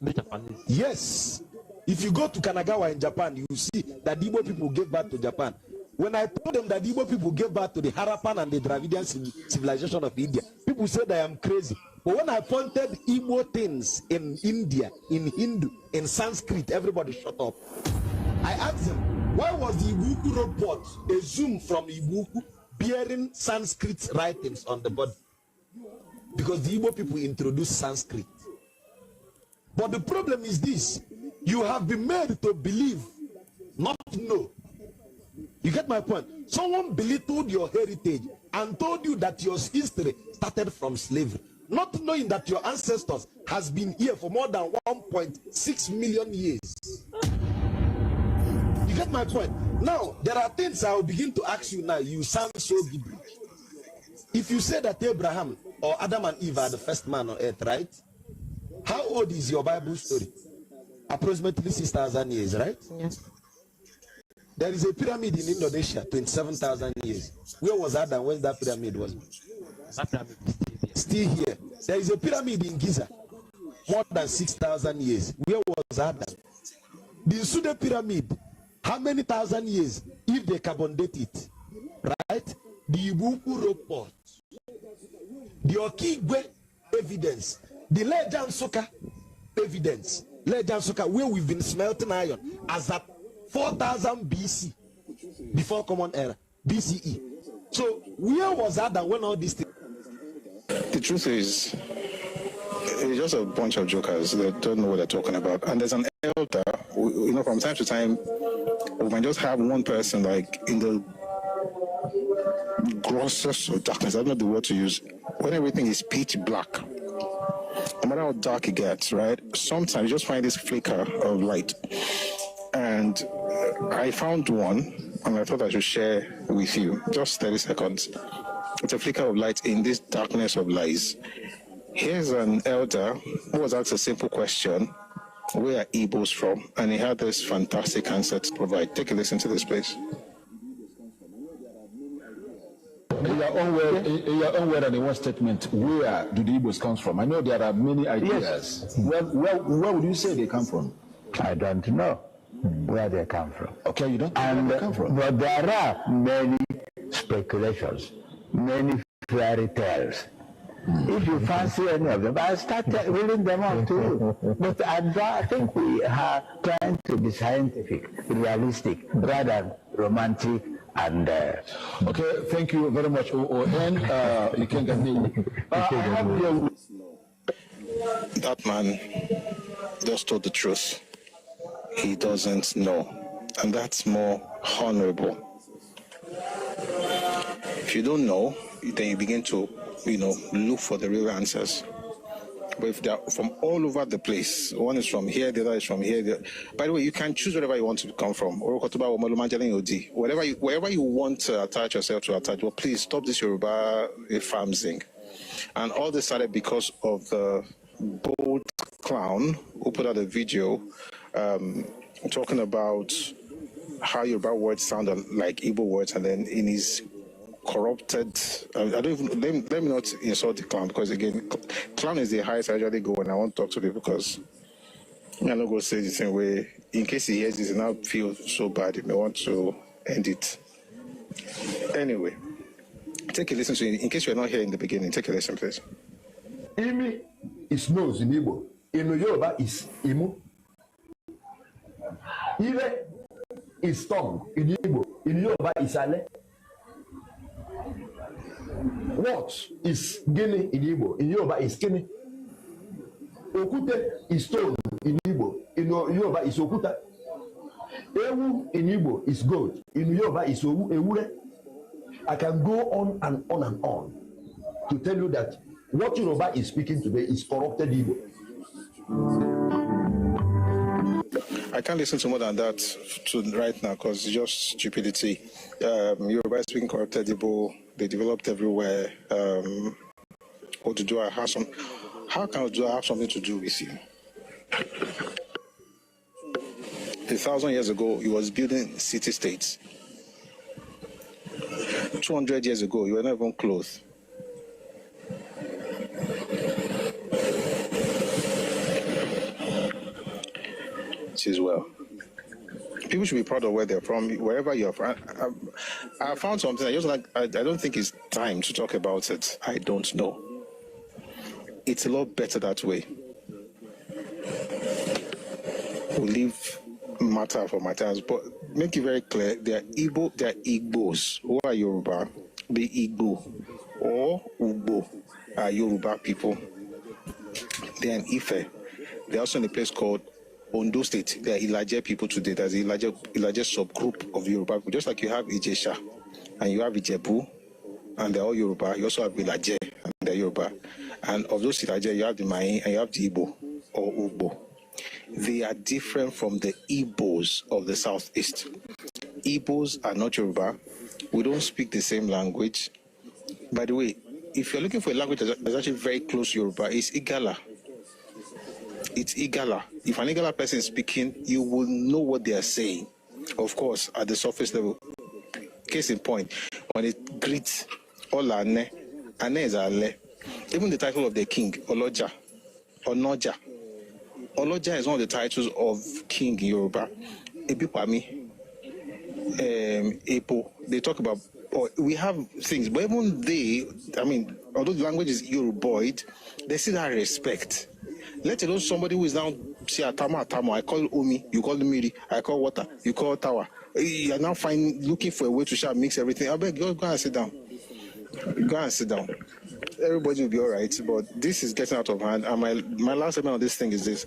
The Japanese? Yes. If you go to Kanagawa in Japan, you see that the Igbo people gave back to Japan. When I told them that the Igbo people gave back to the Harappan and the Dravidian civilization of India, people said I am crazy. But when I pointed Igbo things in India, in Hindu, in Sanskrit, everybody shut up. I asked them, why was the Ibuku robot a zoom from Ibuku bearing Sanskrit writings on the body? Because the Igbo people introduced Sanskrit. But the problem is this, you have been made to believe, not to know. You get my point? Someone belittled your heritage and told you that your history started from slavery, not knowing that your ancestors has been here for more than 1.6 million years. You get my point? Now, there are things I will begin to ask you now. You sound so gibberish. If you say that Abraham or Adam and Eve are the first man on earth, right? How old is your Bible story? Approximately 6,000 years, right? Yes. There is a pyramid in Indonesia, 27,000 years. Where was Adam when that pyramid was? That pyramid is still here. There is a pyramid in Giza, more than 6,000 years. Where was Adam? The Sude pyramid, how many thousand years if they carbon date it? Right? The Ibuku report, the Okigwe evidence, the Lejan Soka evidence, Lejan Soka, where we've been smelting iron as at 4,000 BC, before Common Era, BCE. So where was Adam when all these things? The truth is, it's just a bunch of jokers that don't know what they're talking about. And there's an elder, from time to time, we might just have one person like in the grossest of darkness, I don't know the word to use, when everything is pitch black. No matter how dark it gets, right? Sometimes you just find this flicker of light. And I found one, and I thought I should share with you. Just 30 seconds. It's a flicker of light in this darkness of lies. Here's an elder who was asked a simple question: where are Igbos from? And he had this fantastic answer to provide. Take a listen to this, please. In your own word and in one statement, where do the Igbos come from? I know there are many ideas. Yes. Where would you say they come from? I don't know where they come from. Okay, you don't know where they come from. But there are many speculations, many fairy tales. If you fancy any of them, I'll start reading them out to you. But I think we are trying to be scientific, realistic, rather than romantic and... Okay, thank you very much, OON. You can continue. That man just told the truth. He doesn't know. and that's more honorable. If you don't know, then you begin to, look for the real answers. But if they're from all over the place, one is from here, the other is from here. By the way, you can choose wherever you want to come from. Wherever you want to attach yourself to attach. But please stop this Yoruba farming. And all this started because of the bold clown who put out a video talking about how Yoruba words sound like Igbo words, and then in his corrupted, I don't even, let me not insult the clown, because again, clown is the highest I usually go when I want to talk to people, because I'm not going to say the same way. In case he hears this and now feel so bad, he may want to end it. Anyway, take a listen to it. In case you're not here in the beginning, take a listen, please. Imi is nose in Igbo. In Yoruba is Imu. Ire is tongue in Igbo. In Yoruba is Ale. What is Gini in Igbo? In Yoruba is Kini. Okute is stone in Igbo. In Yoruba is Okuta. Ewu in Igbo is goat. In Yoruba is Ewure. I can go on and on and on to tell you that what Yoruba is speaking today is corrupted Igbo. I can't listen to more than that right now, because it's just stupidity. Yoruba is speaking corrupted Igbo. They developed everywhere. Oduduwa has some. How can Oduduwa have something to do with you? 1,000 years ago, he was building city-states. 200 years ago, you were not even close. It is well. People should be proud of where they're from, wherever you're from. I found something. I don't think it's time to talk about it. I don't know. It's a lot better that way. We leave matter for matters, but make it very clear: they are Igbo, they are Igbos who are Yoruba. The Igbo or Ugbo are Yoruba people. They are in Ife. They're also in a place called Ondo State. They are Ilaje people today. There's an Ilaje subgroup of Yoruba people. Just like you have Ijesha and you have Ijebu, and they're all Yoruba. You also have Ilaje and they're Yoruba. And of those Ilaje, you have the Mai and you have the Igbo or Ugbo. They are different from the Igbos of the Southeast. Igbos are not Yoruba. We don't speak the same language. By the way, if you're looking for a language that's actually very close to Yoruba, it's Igala. It's Igala. If an Igala person is speaking, you will know what they are saying. Of course, at the surface level. Case in point, when it greets Olane, Ane is Ale. Even the title of the king, Oloja, Onoja. Oloja is one of the titles of king in Yoruba. Ebipami, Epo. They talk about, we have things, but even they, although the language is Yoruboid, they still have respect. Let alone somebody who is now, say, Atamo, I call Omi, you call Miri, I call water, you call Tawa. You are now looking for a way to mix everything. I beg, go and sit down. Go and sit down. Everybody will be all right, but this is getting out of hand. And my last statement on this thing is this.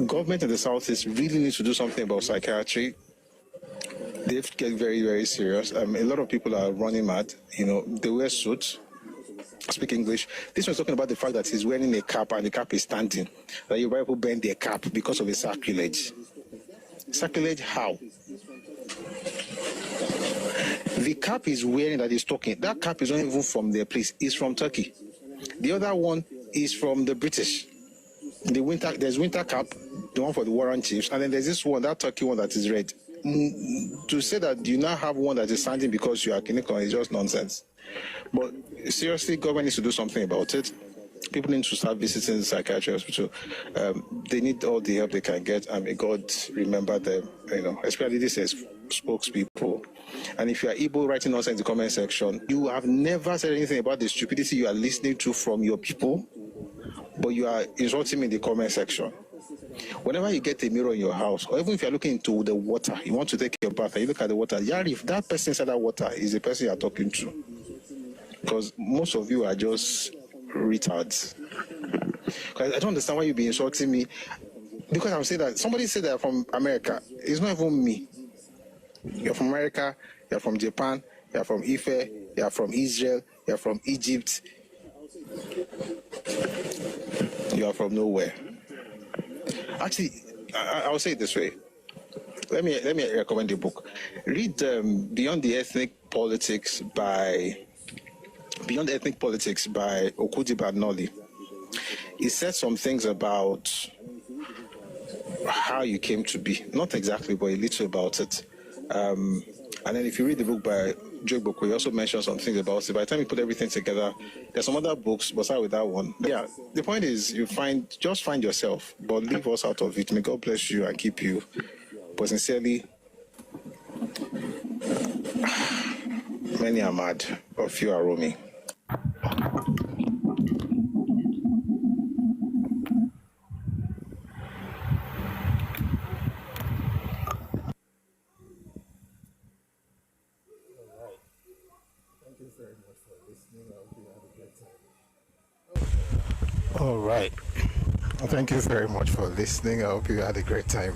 Government in the Southeast really needs to do something about psychiatry. They have to get very, very serious. A lot of people are running mad. They wear suits, speak English. This one's talking about the fact that he's wearing a cap and the cap is standing. That you people bend their cap because of a sacrilege. Sacrilege how? The cap he's wearing that he's talking, that cap is not even from their place. It's from Turkey. The other one is from the British. There's winter cap, the one for the Warren Chiefs, and then there's this one, that Turkey one that is red. To say that you now have one that is standing because you are Kinekon is just nonsense. But seriously, government needs to do something about it. People need to start visiting the psychiatric hospital. They need all the help they can get, and may God remember them, especially this as spokespeople. And if you are Igbo writing nonsense in the comment section, you have never said anything about the stupidity you are listening to from your people, but you are insulting me in the comment section. Whenever you get a mirror in your house, or even if you're looking into the water, you want to take your bath, and you look at the water, if that person inside that water is the person you're talking to. Because most of you are just retards. I don't understand why you've been insulting me. because I'm saying that somebody said they're from America. It's not even me. You're from America, you're from Japan, you're from Ife, you're from Israel, you're from Egypt. You are from nowhere. Actually, I'll say it this way. Let me recommend a book. Read Beyond Ethnic Politics by Okudi Banoli. He said some things about how you came to be. Not exactly, but a little about it. And then if you read the book by Joe Boko, he also mentions some things about it. By the time you put everything together, there's some other books, but start with that one. Yeah, the point is just find yourself, but leave us out of it. May God bless you and keep you. But sincerely, many are mad, but few are roaming. All right. Thank you very much for listening. I hope you had a great time.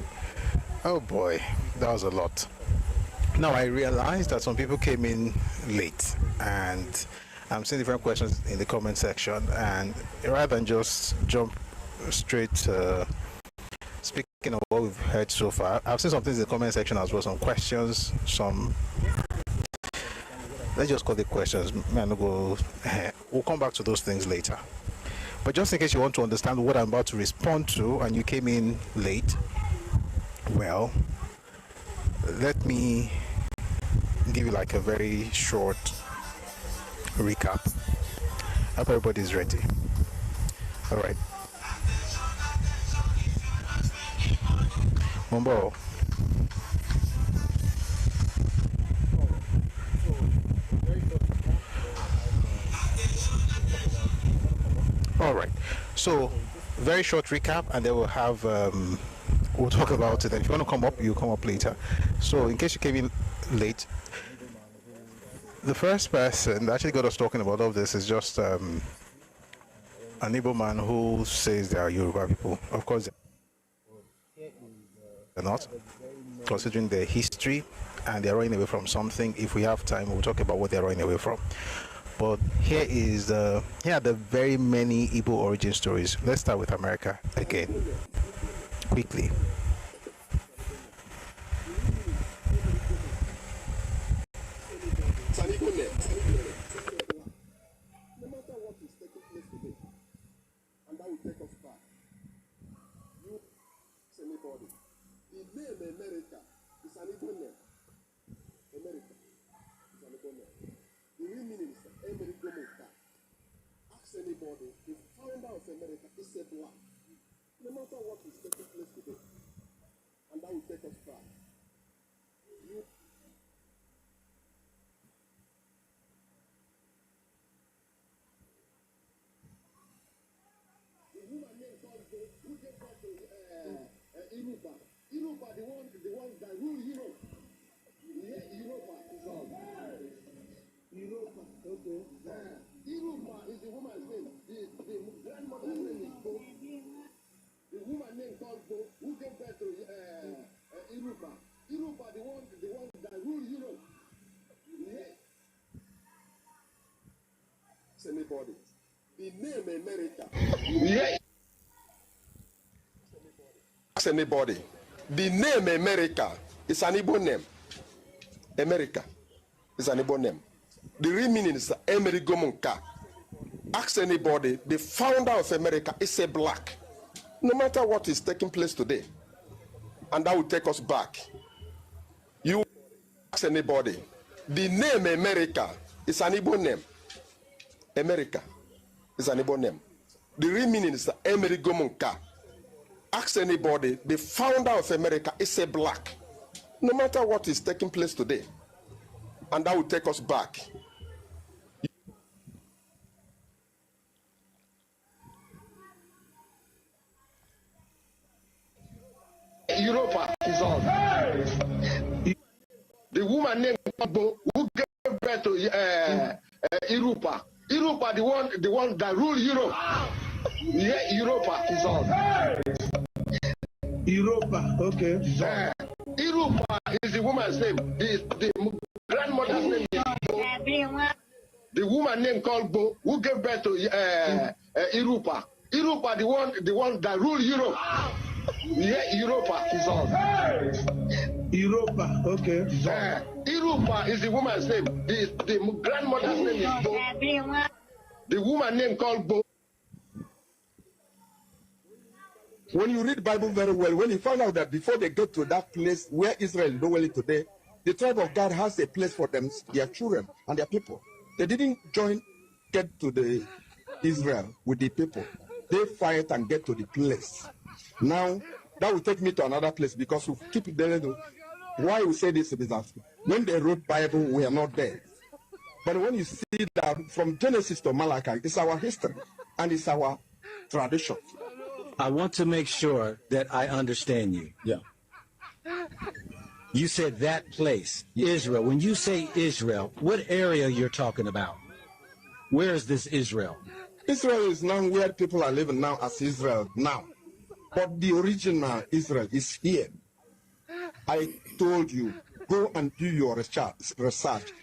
Oh boy, that was a lot. Now I realized that some people came in late, and I'm seeing different questions in the comment section, and rather than just jump straight speaking of what we've heard so far, I've seen some things in the comment section as well, some questions, let's just call the questions. We'll come back to those things later. But just in case you want to understand what I'm about to respond to and you came in late, well, let me give you like a very short recap. I hope everybody's ready. All right. Mombo. All right. So, very short recap, and then we'll have we'll talk about it. And if you want to come up, you come up later. So, in case you came in late, the first person that actually got us talking about all of this is just an Igbo man who says they are Yoruba people. Of course, they're not, considering their history, and they're running away from something. If we have time, we'll talk about what they're running away from. But here are the very many Igbo origin stories. Let's start with America again, quickly. Anybody, the founder of America is a black. No matter what is taking place today, and that will take us back. The woman named Godgo, who gave birth to Yoruba. Yoruba, the one that rule Europe. Yeah, Yoruba is all. Yoruba, okay. Yoruba is the woman's name. The grandmother's name is Go. The woman named Godgo, who gave birth to Yoruba. Yoruba, the one that rule Europe. Yeah. Anybody. The name America. Yeah. Ask anybody. The name America is an Igbo name. America is an Igbo name. The real meaning is Emerigomunka. Ask anybody, the founder of America is a black. No matter what is taking place today, and that will take us back. You ask anybody, the name America is an Igbo name. America is an Igbo name. The real meaning is Emerigomunka. Ask anybody, the founder of America is a black. No matter what is taking place today, and that will take us back. Europa is on. The woman named Bo, who gave birth to Europa. Europa, the one that rule Europe. Yeah, Europa is on. Yoruba, okay. Yoruba is the woman's name. The grandmother's name is Bo. The woman name called Bo, who gave birth to Yoruba. Yoruba, the one that rule Europe. Yeah, Yoruba is all. Yoruba, okay. Yoruba is the woman's name. The grandmother's name is Bo. The woman name called Bo. When you read Bible very well, when you find out that before they get to that place where Israel is dwelling today, the tribe of God has a place for them, their children and their people. They didn't get to the Israel with the people. They fight and get to the place. Now, that will take me to another place because we keep telling why we say this is that when they wrote Bible, we are not there. But when you see that from Genesis to Malachi, it's our history and it's our tradition. I want to make sure that I understand you. Yeah. You said that place, Israel. When you say Israel, what area you're talking about? Where is this Israel? Israel is now where people are living now as Israel now. But the original Israel is here. I told you, go and do your research.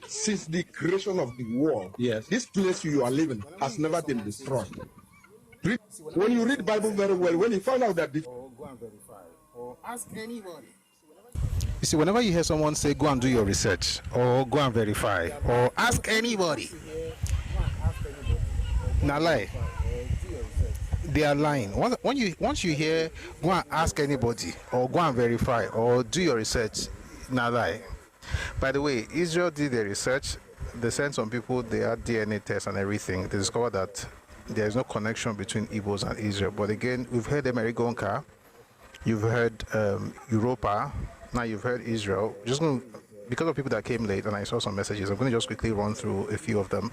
Since the creation of the world, yes, this place you are living has never been destroyed. When you read Bible very well, when you find out that go and verify or ask anybody. You see, whenever you hear someone say go and do your research or go and verify or ask anybody, now lie. They are lying. Once you hear go and ask anybody or go and verify or do your research, now lie. By the way, Israel did their research. They sent some people, they had DNA tests and everything. They discovered that there is no connection between Igbos and Israel. But again, we've heard Amerigonka, you've heard Europa, now you've heard Israel. Because of people that came late and I saw some messages, I'm going to just quickly run through a few of them.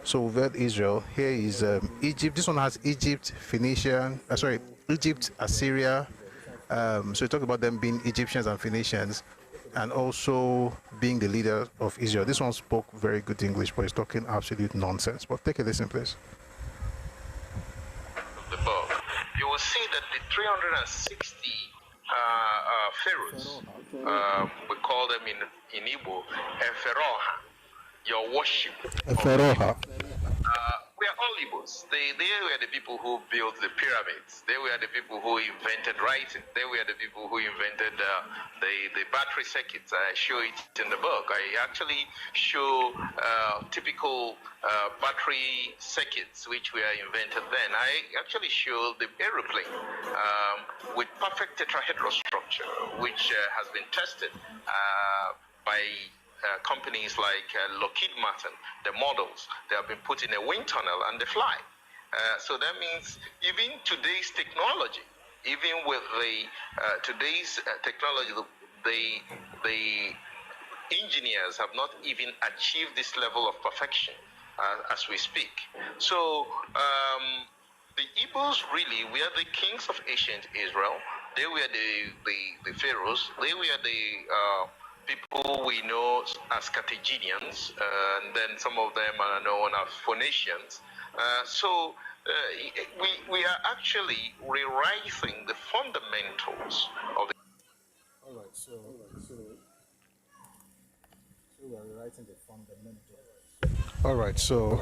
So we've heard Israel. Here is Egypt. This one has Egypt, Egypt, Assyria. So we talk about them being Egyptians and Phoenicians and also being the leader of Israel. This one spoke very good English, but he's talking absolute nonsense. But take a listen, please. The book, you will see that the 360 pharaohs, we call them in Igbo, Eferoha, your worship. Eferoha. We are all Igbos. They were the people who built the pyramids. They were the people who invented writing. They were the people who invented the battery circuits. I show it in the book. I actually show typical battery circuits which were invented then. I actually show the aeroplane with perfect tetrahedral structure, which has been tested by companies like Lockheed Martin. The models, they have been put in a wind tunnel and they fly. So that means even today's technology, even with the today's technology, the engineers have not even achieved this level of perfection as we speak. So the Igbos really were the kings of ancient Israel. They were the pharaohs. They were the people we know as Carthaginians, and then some of them are known as Phoenicians. So we are actually rewriting the fundamentals of the... All right, so we are rewriting the fundamentals. All right, so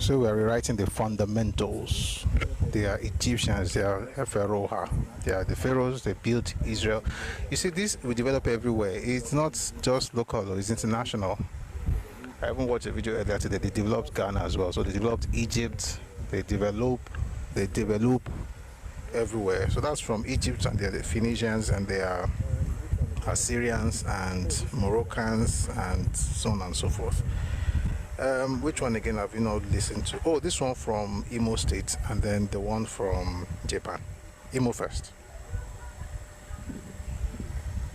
we are rewriting the fundamentals. They are Egyptians, they are Pharaoh, they are the pharaohs, they built Israel. You see, this we develop everywhere. It's not just local, it's international. I even watched a video earlier today. They developed Ghana as well. So they developed Egypt, they develop everywhere. So that's from Egypt, and they're the Phoenicians, and they are Assyrians and Moroccans and so on and so forth. Which one again have you not listened to? Oh, this one from Imo State, and then the one from Japan. Imo first.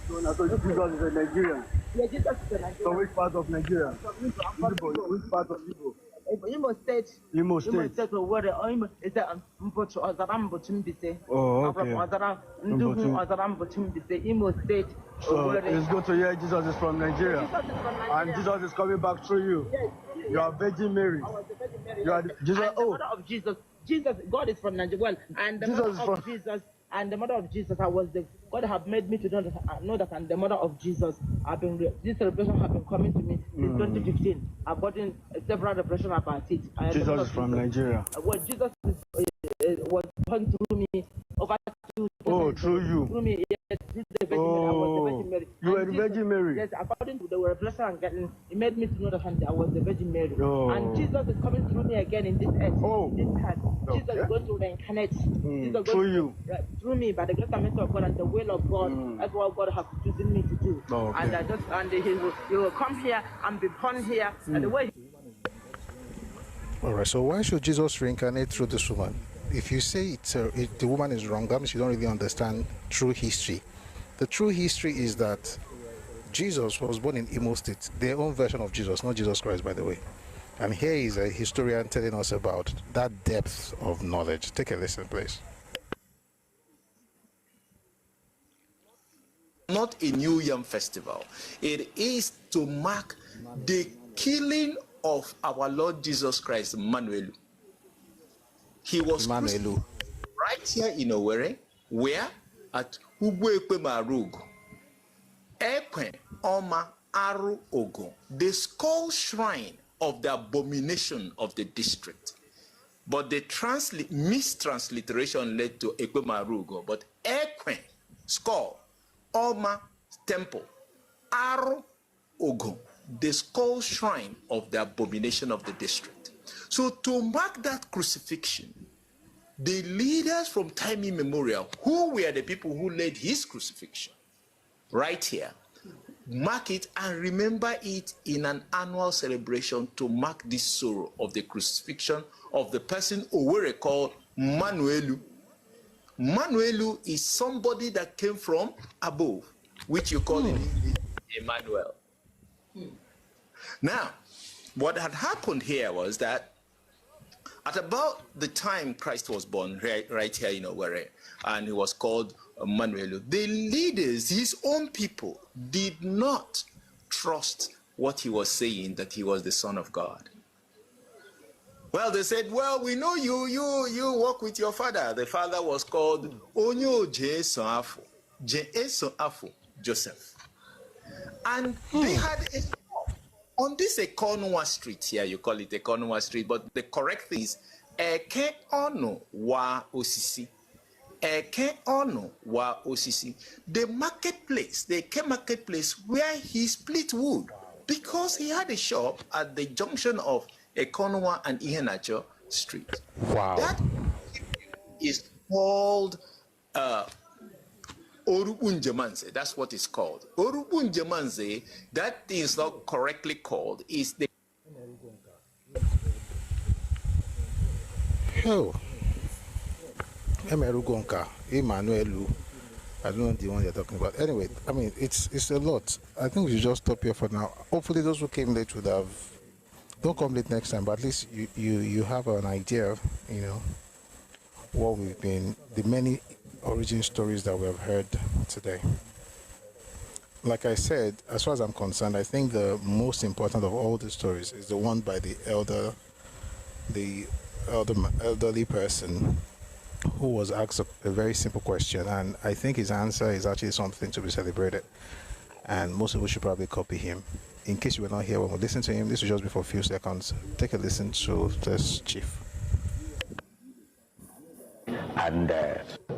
So this is a Nigerian. Yeah, Jesus is a Nigerian. So which part of Nigeria? Which part of Igbo? Imo State. Imo State. Imo State. Where Imo is that? Oh, okay. Imo State. So it's good to hear Jesus is from Nigeria, and Jesus is coming back through you. Yes. You are Virgin Mary. I was the Virgin Mary. You are Jesus. The mother of Jesus Jesus, God is from Nigeria. Well, and the mother of Jesus, and the mother of Jesus, God have made me to know that I'm the mother of Jesus. This revelation have been coming to me since 2015. I've gotten several revelations about it. Jesus is from Nigeria. Well, Jesus was born through me over 2 through you. Through me, yes, through the Virgin Mary. I was the Virgin Mary. You were the Virgin Mary? Yes, according to the revelation I'm getting, it made me to know that I was the Virgin Mary. And Jesus is coming through me again in this earth. This time. Jesus is going to reincarnate. Through you. Through me, by the grace and mercy of God and the will of God. That's what God has chosen me to do. And he will come here and be born here. And the way. All right. So why should Jesus reincarnate through this woman? If you say the woman is wrong, that means you don't really understand true history. The true history is that Jesus was born in Imo State, their own version of Jesus, not Jesus Christ, by the way. And here is a historian telling us about that depth of knowledge. Take a listen, please. Not a New Yam festival. It is to mark the killing of our Lord Jesus Christ, Manuel. He was crucified right here in Owerri, where at Ugwekwe Marug, Ekwe Oma Aru Ogo, the skull shrine of the abomination of the district. But the mistransliteration led to Ekwe Marugo, but Ekwe, skull, Oma, temple, Aru Ogo, the skull shrine of the abomination of the district. So to mark that crucifixion, the leaders from time immemorial, who were the people who led his crucifixion, right here, mark it and remember it in an annual celebration to mark this sorrow of the crucifixion of the person Owerri called Manuelu. Manuelu is somebody that came from above, which you call in English Emmanuel. Now, what had happened here was that at about the time Christ was born, right here in Owerri, and he was called Manuel, the leaders, his own people, did not trust what he was saying, that he was the Son of God. Well, they said, well, we know you work with your father. The father was called Onyo Jesu Joseph. And they had a on this Ekonwa Street here, you call it Ekonwa Street, but the correct thing is Eke Ono Wa Osisi. Eke Ono Wa Osisi. The marketplace, the Eke marketplace where he split wood, because he had a shop at the junction of Ekonwa and Ihenacho Street. Wow. That is called Orubunjemanze. That's what it's called. Orubunjemanze, that is not correctly called, is the... Oh. Emerugonka, Emmanuelu. I don't know the one you're talking about. Anyway, I mean, it's a lot. I think we should just stop here for now. Hopefully those who came late would have... Don't come late next time, but at least you have an idea, you know, what we've been... The many origin stories that we have heard today. Like I said, as far as I'm concerned, I think the most important of all the stories is the one by the elderly person who was asked a very simple question, and I think his answer is actually something to be celebrated, and most people should probably copy him. In case you were not here when we listened to him, this was just before a few seconds. Take a listen to this chief. And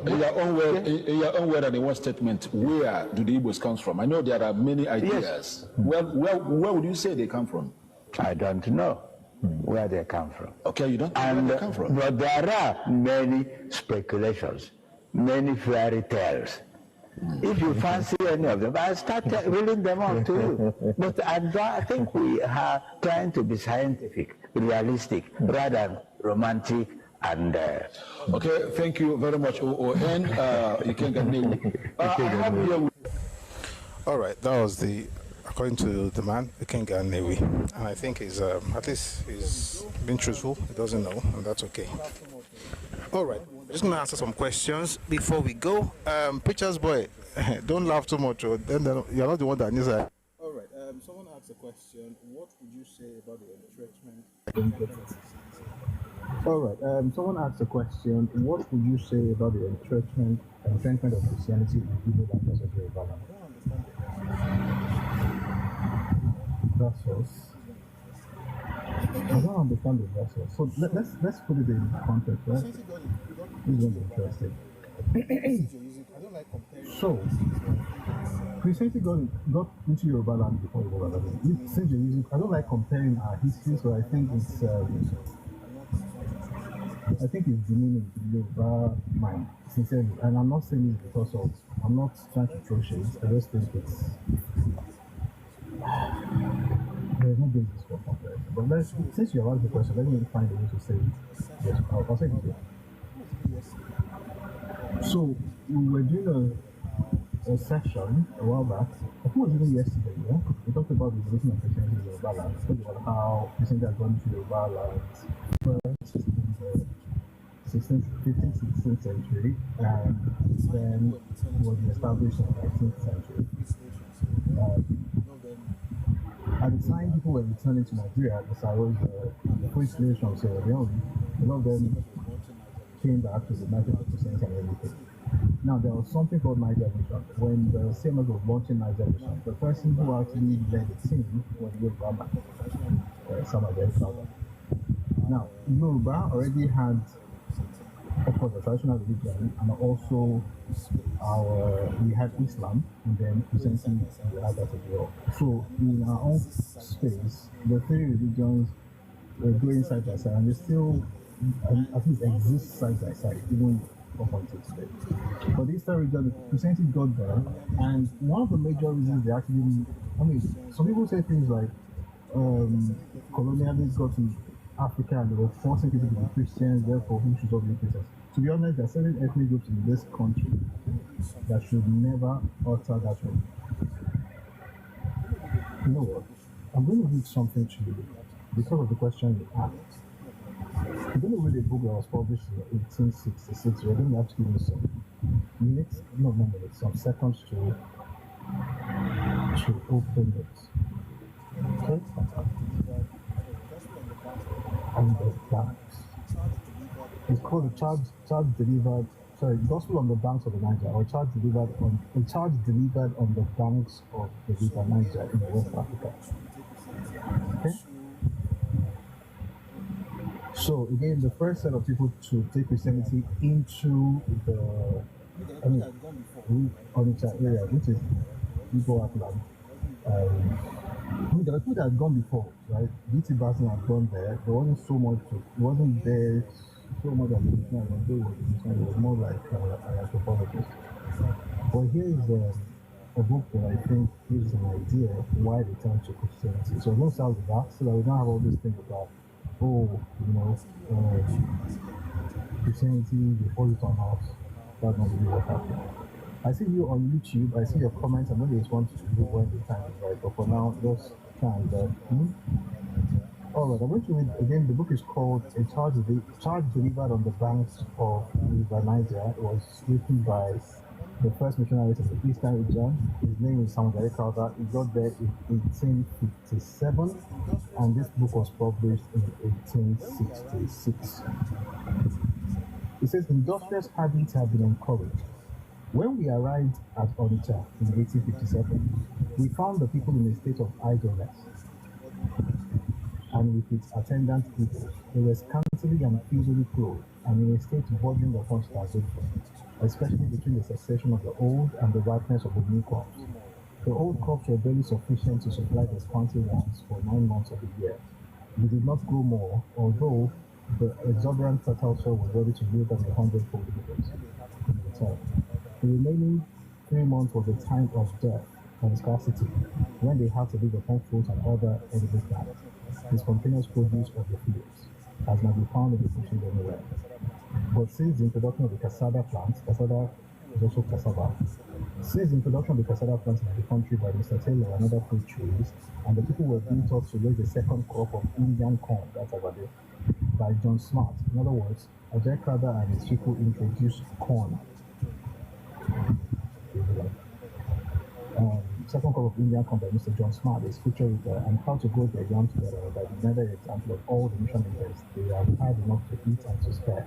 in your own word and in one statement, where do the Igbos come from? I know there are many ideas. Yes. Where would you say they come from? I don't know where they come from. Okay, you don't know where they come from. But there are many speculations, many fairy tales. If you fancy any of them, I'll start reading them out to you. But I think we are trying to be scientific, realistic, rather than romantic. And okay, thank you very much. And you can get me. All right, that was according to the man, Ikenga Newi, and I think he's at least he's been truthful. He doesn't know, and that's okay. All right, I'm just gonna answer some questions before we go. Preacher's boy, don't laugh too much, or then you're not the one that needs that. All right, someone asked a question. What would you say about the entrenchment? All right. Someone asked a question. What would you say about the entrenchment of Christianity in Igbo land versus Yoruba land? Versus. I don't understand the versus. So let's put it in context, right? This is going to be interesting. So, Christianity got into Yoruba land before Yoruba land. Since you're using, I don't like comparing our history, so I think it's demeaning to the Yoruba mind, sincerely. And I'm not saying it because of, I'm not trying to throw shades. I just think it's, there's no basis for comparison. But since you asked the question, let me find a way to say it. Yes, I'll say it here. So, we were doing a session a while back, I think it was even yesterday, yeah? We talked about the evolution of Christianity in Yoruba land. We talked about how Christianity has gone to Yoruba land first in the 16th, 15th, 16th century, and then was established in the 19th century. At the time people were returning to Nigeria, the Saros, the free slaves from Sierra Leone, a lot of them came back to the Niger Christianity and everything. Now, there was something called Niger Mission. When the CMS was launching Niger Mission, the person who actually led the team was Yoruba, Now, Yoruba already had, of course, a traditional religion, and also we had Islam, and then Christianity, we had that as well. So, in our own space, the three religions were going side by side, and they still, at least exist side by side, even up until today. But this time region, Christianity got there, and one of the major reasons they actually, some people say things like colonialists got to Africa and they were forcing people to be Christians, therefore who should all be Christians. To be honest, there are certain ethnic groups in this country that should never utter that way. You know what? I'm going to read something to you because of the question you asked. I'm going to read a book that was published in 1866. You're going to have to give me some minutes, not minutes, some seconds to open it. Okay? And the banks. It's called the charge delivered. Sorry, Gospel on the banks of the Niger, or charge delivered on the banks of the river Niger in West Africa. Okay. So again, the first set of people to take Christianity into the Onitsha area, which is Igbo Atland. There were people that had gone before, right? D.T. Basson had gone there. There wasn't so much. It wasn't there so much of the it was more like an anthropologist. But here is a book that I think gives an idea why they turned to Christianity. So I'm going to start with that, so that we don't have all this thing about, Christianity before you turn off. That's not really what happened. I see you on YouTube. I see your comments. I'm going to respond to you when the time is right. But for now, just try and all right, I'm going to read again. The book is called A Charge Delivered on the Banks of River Niger. It was written by the first missionaries of the Eastern region. His name is Ẹkáàbọ. He got there in 1857, and this book was published in 1866. It says industrious habits have been encouraged. When we arrived at Onitsha in 1857, we found the people in a state of idleness, and with its attendant people, they were scantily and easily clothed, and in a state bordering upon starvation, especially between the cessation of the old and the ripeness of the new crops. The old crops were barely sufficient to supply the scanty ones for 9 months of the year. We did not grow more, although the exuberant fertile soil was ready to yield them 100-fold yields in return. The remaining 3 months was a time of death and scarcity, when they had to live upon fruit and other edible plants, the spontaneous produce of the fields, as might be found in the bushes anywhere. But since the introduction of the cassava plants, cassava is also cassava, since the introduction of the cassava plants in the country by Mr. Taylor and other fruit trees, and the people were being taught to raise a second crop of Indian corn, that's Agade, by John Smart. In other words, Ẹkáàbọ and his people introduced corn. Second Cup of India Come by Mr. John Smart is featured and How to Grow Their Young Together by the another example of all the mission leaders. They have had enough to eat and to spare.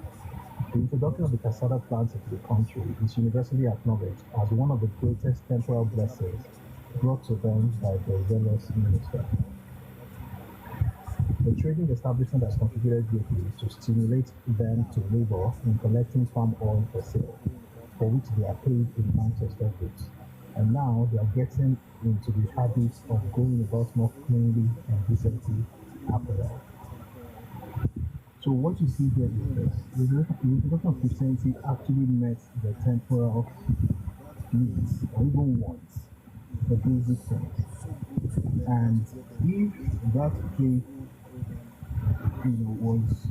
The introduction of the cassava plants into the country is universally acknowledged as one of the greatest temporal blessings brought to them by the zealous minister. The trading establishment has contributed greatly to stimulate them to labor in collecting palm oil for sale, for which they are paid in Manchester goods. And now they are getting into the habit of going about more cleanly and decently apparel. So what you see here is this. The introduction of Christianity actually met the temporal needs, or even wants, the basic things. And if that faith was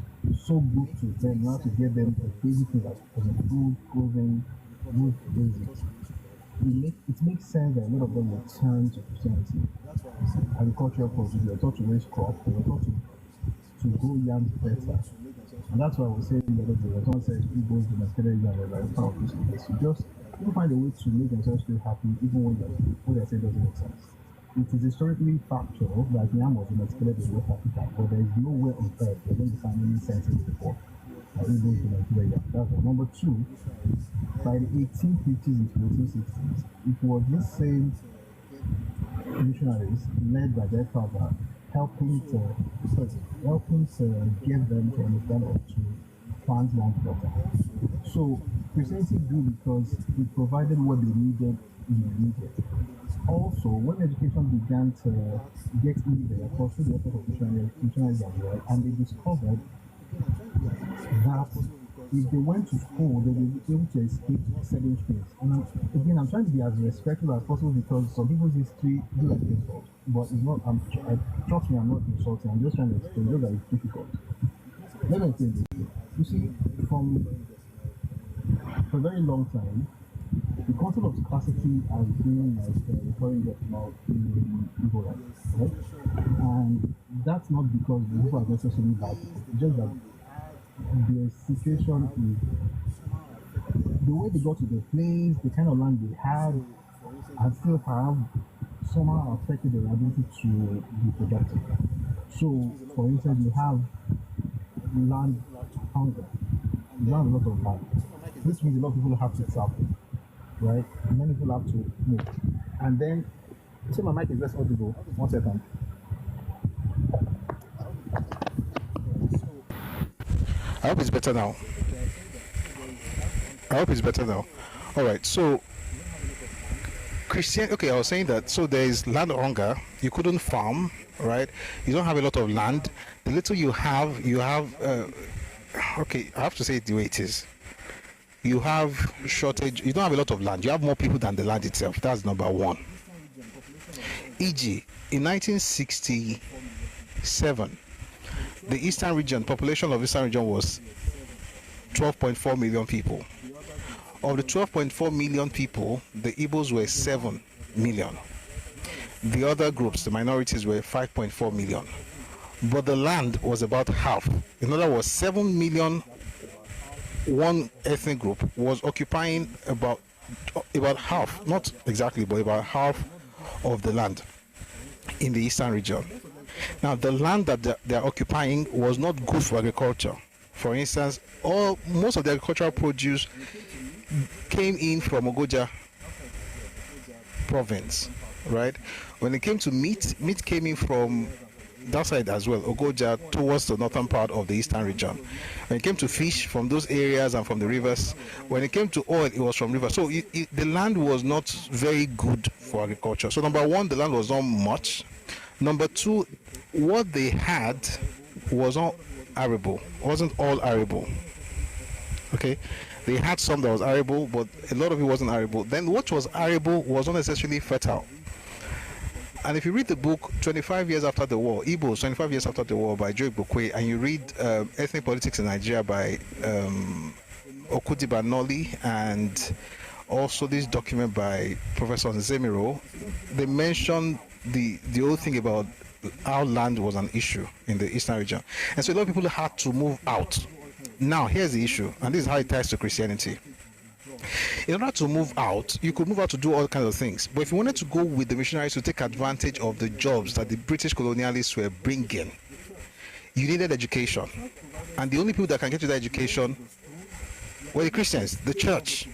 so good to them, now to get them the basic things like food, clothing, good basics, it makes sense that a lot of them will turn to Christianity. Agricultural produce, they were taught to raise crops, they were taught to grow yams better. And that's why I was saying the other day, someone said Igbos domesticated yam were like part of this place. You find a way to make themselves feel happy even when what they say doesn't make sense. It is historically factual that yam was domesticated in West Africa, but there is nowhere on earth where they find any sentence before that Igbos domesticated yam. That's one. Number two, by the 1850s into 1860s, it was this same missionaries led by their father helping to get them to understand how to plant land better. So Christianity grew because it provided what they needed in the immediate. Also, when education began to get easier across the effort of missionaries as well, and they discovered that if they went to school, they would be able to escape certain things. And again, I'm trying to be as respectful as possible because some people's history do like insult, but it's not. Trust me, I'm not insulting. I'm just trying to explain that it's difficult. Let me explain this. You see, for a very long time, the concept of scarcity has been like recurring about in Igbo life, right? And that's not because the people are necessarily bad people. It's just that the situation is the way they got to the place, the kind of land they had, and still have somehow affected their ability to be productive. So, for instance, you have land hunger. You have a lot of land. This means a lot of people have to travel, right? Many people have to move. And then, say my mic is less audible. 1 second. I hope it's better now. All right, so I was saying that, so there is land hunger. You couldn't farm, right? You don't have a lot of land. The little you have, okay, I have to say it the way it is. You have shortage, you don't have a lot of land. You have more people than the land itself. That's number one. E.g., in 1967, the Eastern region, population of Eastern region was 12.4 million people. Of the 12.4 million people, the Igbos were 7 million. The other groups, the minorities, were 5.4 million. But the land was about half. In other words, 7 million, one ethnic group was occupying about half, not exactly, but about half of the land in the Eastern region. Now, the land that they're occupying was not good for agriculture. For instance, most of the agricultural produce came in from Ogoja province, right? When it came to meat came in from that side as well, Ogoja, towards the northern part of the Eastern region. When it came to fish, from those areas and from the rivers. When it came to oil, it was from rivers. So the land was not very good for agriculture. So number one, the land was not much. Number two, what they had was not arable, wasn't all arable. Okay, they had some that was arable, but a lot of it wasn't arable. Then what was arable was not necessarily fertile. And if you read the book 25 Years After the War, Igbos 25 Years After the War by Joe Igbokwe, and you read Ethnic Politics in Nigeria by Okudiba Noli, and also this document by Professor Nzemiro, they mention the whole thing about how land was an issue in the Eastern region. And so a lot of people had to move out. Now, here's the issue, and this is how it ties to Christianity. In order to move out, you could move out to do all kinds of things. But if you wanted to go with the missionaries to take advantage of the jobs that the British colonialists were bringing, you needed education. And the only people that can get you that education were the Christians, the church.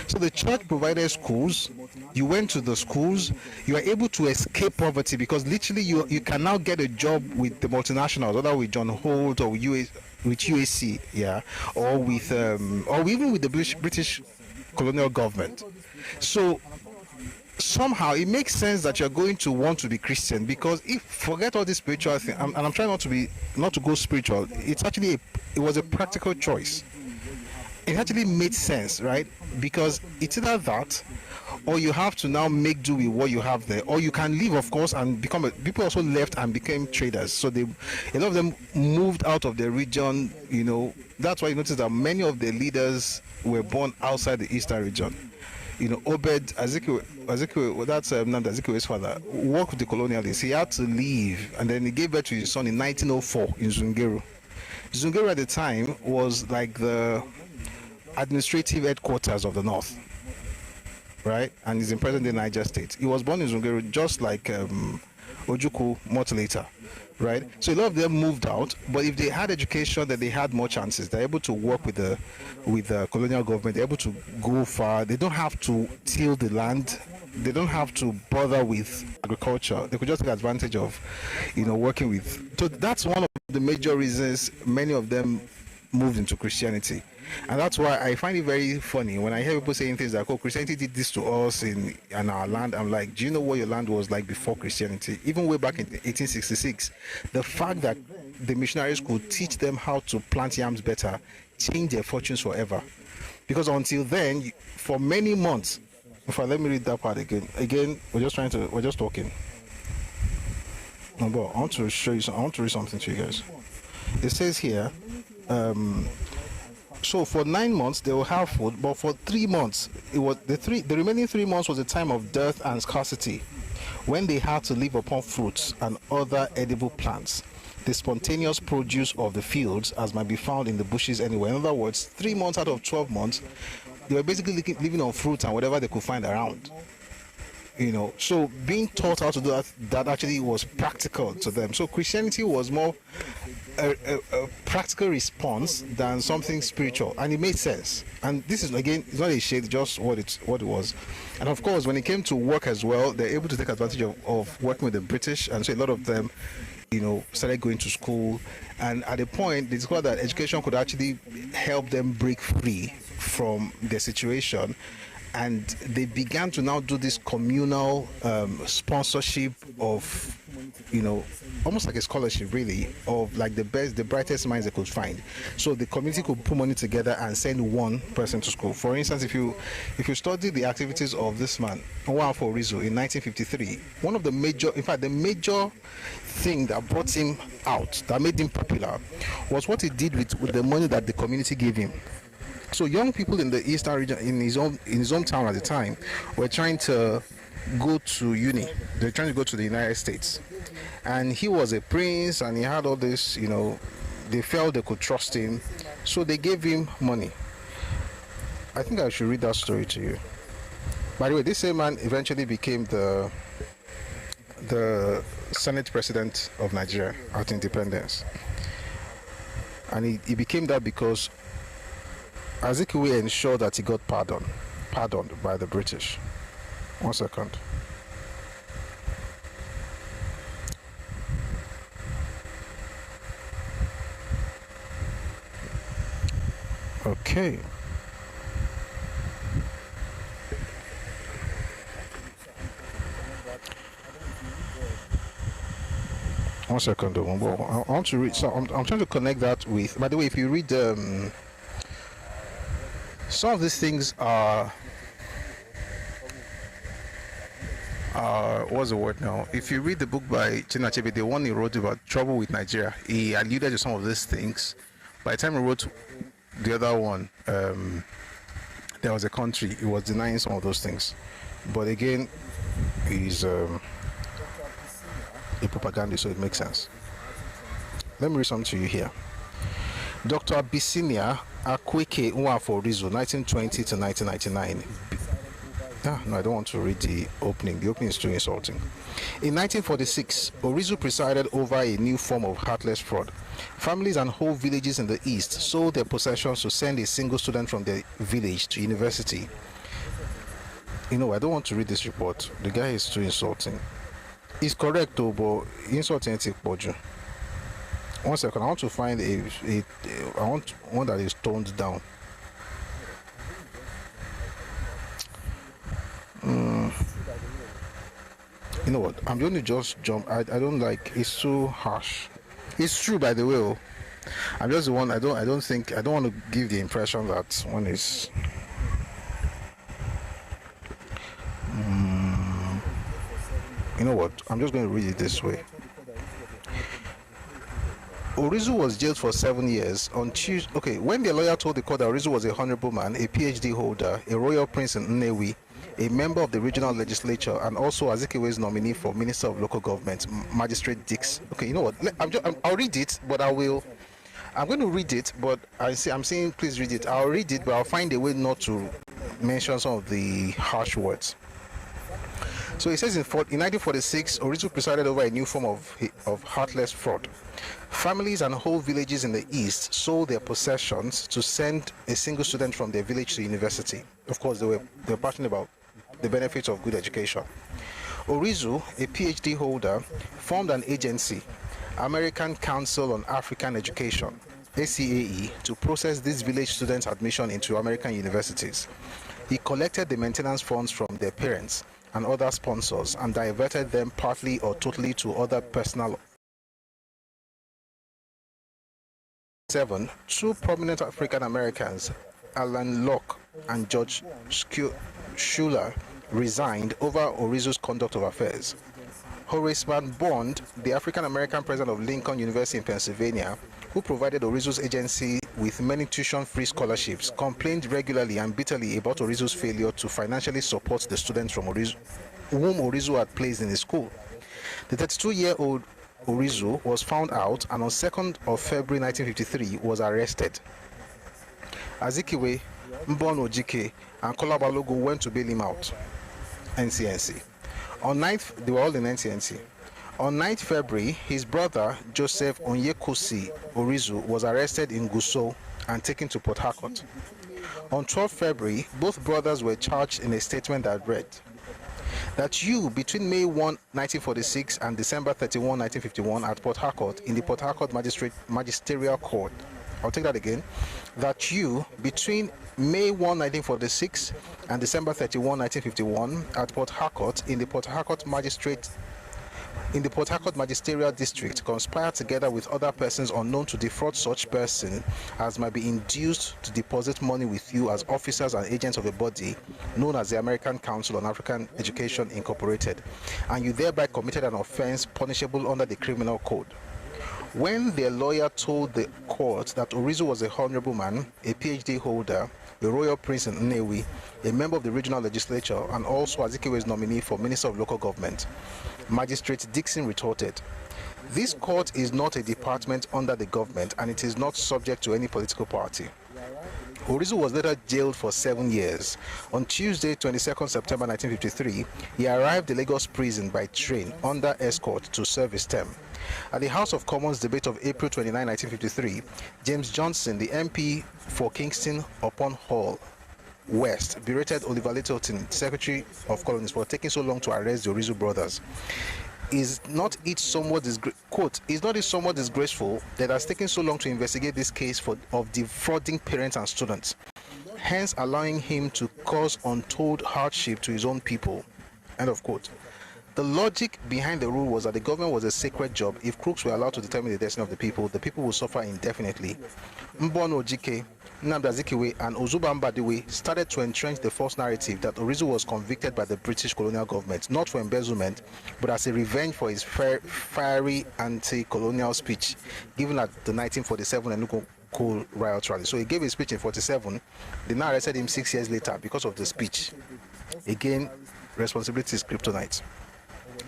So the church provided schools. You went to the schools. You were able to escape poverty because literally you can now get a job with the multinationals, whether with John Holt or with UAC, yeah, or with or even with the British colonial government. So somehow it makes sense that you're going to want to be Christian, because if forget all this spiritual thing, and I'm trying not to go spiritual. It's actually it was a practical choice. It actually made sense, right? Because it's either that, or you have to now make do with what you have there, or you can leave, of course, and become people also left and became traders. So a lot of them moved out of the region. You know, that's why you notice that many of the leaders were born outside the eastern region. You know, Obed Azikiwe, that's Nanda Azikiwe's father, worked with the colonialists. He had to leave, and then he gave birth to his son in 1904 in Zungeru. Zungeru at the time was like the administrative headquarters of the north, right? And he's in present-day Niger State. He was born in Zungeru, just like Ojukwu much later, right? So a lot of them moved out, but if they had education, then they had more chances. They're able to work with the colonial government. They're able to go far. They don't have to till the land. They don't have to bother with agriculture. They could just take advantage of, working with. So that's one of the major reasons many of them moved into Christianity. And that's why I find it very funny when I hear people saying things like, oh, Christianity did this to us in our land. I'm like, do you know what your land was like before Christianity? Even way back in 1866, the fact that the missionaries could teach them how to plant yams better changed their fortunes forever. Because until then, for many months, in fact, let me read that part again. Again, we're just talking. No, but I want to show you. I want to read something to you guys. It says here, so for 9 months they will have food, but for 3 months it was the remaining 3 months was a time of dearth and scarcity, when they had to live upon fruits and other edible plants, the spontaneous produce of the fields, as might be found in the bushes anywhere. In other words, 3 months out of 12 months they were basically living on fruits and whatever they could find around. So being taught how to do that actually was practical to them. So Christianity was more a practical response than something spiritual, and it made sense. And this is, again, it's not a shade, just what it was. And of course, when it came to work as well, they're able to take advantage of working with the British, and so a lot of them started going to school. And at a point they discovered that education could actually help them break free from their situation. And they began to now do this communal sponsorship of, almost like a scholarship, really, of like the brightest minds they could find. So the community could put money together and send one person to school. For instance, if you study the activities of this man, Nwaafọ Orizu, in 1953, one of the major thing that brought him out, that made him popular, was what he did with the money that the community gave him. So young people in the eastern region, in his hometown at the time, were trying to go to uni. They're trying to go to the United States, and he was a prince, and he had all this. They felt they could trust him, so they gave him money. I think I should read that story to you. By the way, this same man eventually became the Senate President of Nigeria at independence, and he became that because Azikiwe ensured that he got pardoned by the British. 1 second. Okay. One second, I want to read. So I'm trying to connect that with. By the way, if you read some of these things are what's the word now? If you read the book by Chinachebe, the one he wrote about trouble with Nigeria, he alluded to some of these things. By the time he wrote the other one, there was a country, he was denying some of those things. But again, he's a propagandist, so it makes sense. Let me read something to you here. Dr. Abyssinia Akweke Nwafọ Orizu, 1920 to 1999. No, I don't want to read the opening. The opening is too insulting. In 1946, Orizu presided over a new form of heartless fraud. Families and whole villages in the east sold their possessions to send a single student from their village to university. I don't want to read this report. The guy is too insulting. It's correct though, but insulting is Boju. 1 second, I want to find I want one that is toned down. You know what? I'm going to just jump. I don't like. It's too harsh. It's true, by the way. I'm just the one. I don't want to give the impression that one is. You know what? I'm just going to read it this way. Orizu was jailed for 7 years on Tuesday. Okay, when the lawyer told the court that Orizu was a honorable man, a PhD holder, a royal prince in Nnewi, a member of the regional legislature, and also Azikiwe's nominee for Minister of Local Government, Magistrate Dix. Okay, you know what? I'll read it, but I'm going to read it, but I'm saying please read it. I'll read it, but I'll find a way not to mention some of the harsh words. So it says in 1946, Orizu presided over a new form of heartless fraud. Families and whole villages in the east sold their possessions to send a single student from their village to university. Of course, they were passionate about the benefits of good education. Orizu, a PhD holder, formed an agency, American Council on African Education, ACAE, to process these village students' admission into American universities. He collected the maintenance funds from their parents and other sponsors and diverted them partly or totally to other personal. 7. Two prominent African Americans, Alan Locke and George Schuler, resigned over Orizu's conduct of affairs. Horace Van Bond, the African American president of Lincoln University in Pennsylvania, who provided Orizu's agency with many tuition-free scholarships, complained regularly and bitterly about Orizu's failure to financially support the students from Orizu, whom Orizu had placed in his school. The 32-year-old Orizu was found out and on 2nd of February 1953 was arrested. Azikiwe, Mbon Ojike, and Kola Balogo went to bail him out. NCNC. On 9th, they were all in NCNC. On 9th February, his brother Joseph Onyekosi Orizu was arrested in Gusau and taken to Port Harcourt. On 12th February, both brothers were charged in a statement that read, that you, between May 1, 1946 and December 31, 1951 at Port Harcourt in the Port Harcourt Magisterial Court, I'll take that again, that you, between May 1, 1946 and December 31, 1951 at Port Harcourt in the Port Harcourt Magisterial District, conspire together with other persons unknown to defraud such person as might be induced to deposit money with you as officers and agents of a body known as the American Council on African Education Incorporated, and you thereby committed an offense punishable under the Criminal Code. When their lawyer told the court that Orizu was a honorable man, a PhD holder, a royal prince in Nnewi, a member of the regional legislature, and also Azikiwe's nominee for Minister of Local Government, Magistrate Dixon retorted, "This court is not a department under the government and it is not subject to any political party." Orizu was later jailed for 7 years. On Tuesday, 22nd September 1953, he arrived at Lagos prison by train under escort to serve his term. At the House of Commons debate of April 29, 1953, James Johnson, the MP for Kingston upon Hall West, berated Oliver Littleton, Secretary of Colonies, for taking so long to arrest the Orizu brothers. Is not it somewhat disgraceful that it has taken so long to investigate this case of defrauding parents and students, hence allowing him to cause untold hardship to his own people? End of quote. The logic behind the rule was that the government was a sacred job. If crooks were allowed to determine the destiny of the people would suffer indefinitely. Mbon Ojike, Nnamdi Azikiwe, and Ozuba Mbadiwe started to entrench the false narrative that Orizu was convicted by the British colonial government, not for embezzlement, but as a revenge for his fiery anti-colonial speech given at the 1947 Enugu Coal Riot Rally. So he gave a speech in 1947. They now arrested him 6 years later because of the speech. Again, responsibility is kryptonite.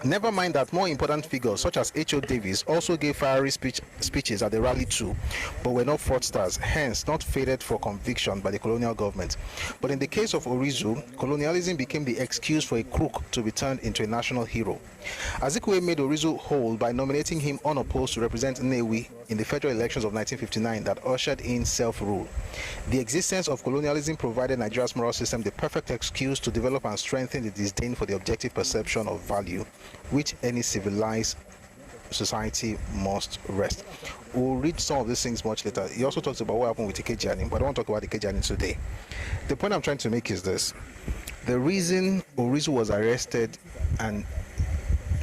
Never mind that more important figures such as H.O. Davis also gave fiery speeches at the rally too, but were not fraudsters, hence not faded for conviction by the colonial government. But in the case of Orizu, colonialism became the excuse for a crook to be turned into a national hero. Azikiwe made Orizu whole by nominating him unopposed to represent Nnewi in the federal elections of 1959 that ushered in self-rule. The existence of colonialism provided Nigeria's moral system the perfect excuse to develop and strengthen the disdain for the objective perception of value, which any civilized society must rest. We'll read some of these things much later. He also talks about what happened with Ikejani, but I don't want to talk about Ikejani today. The point I'm trying to make is this. The reason Orizu was arrested and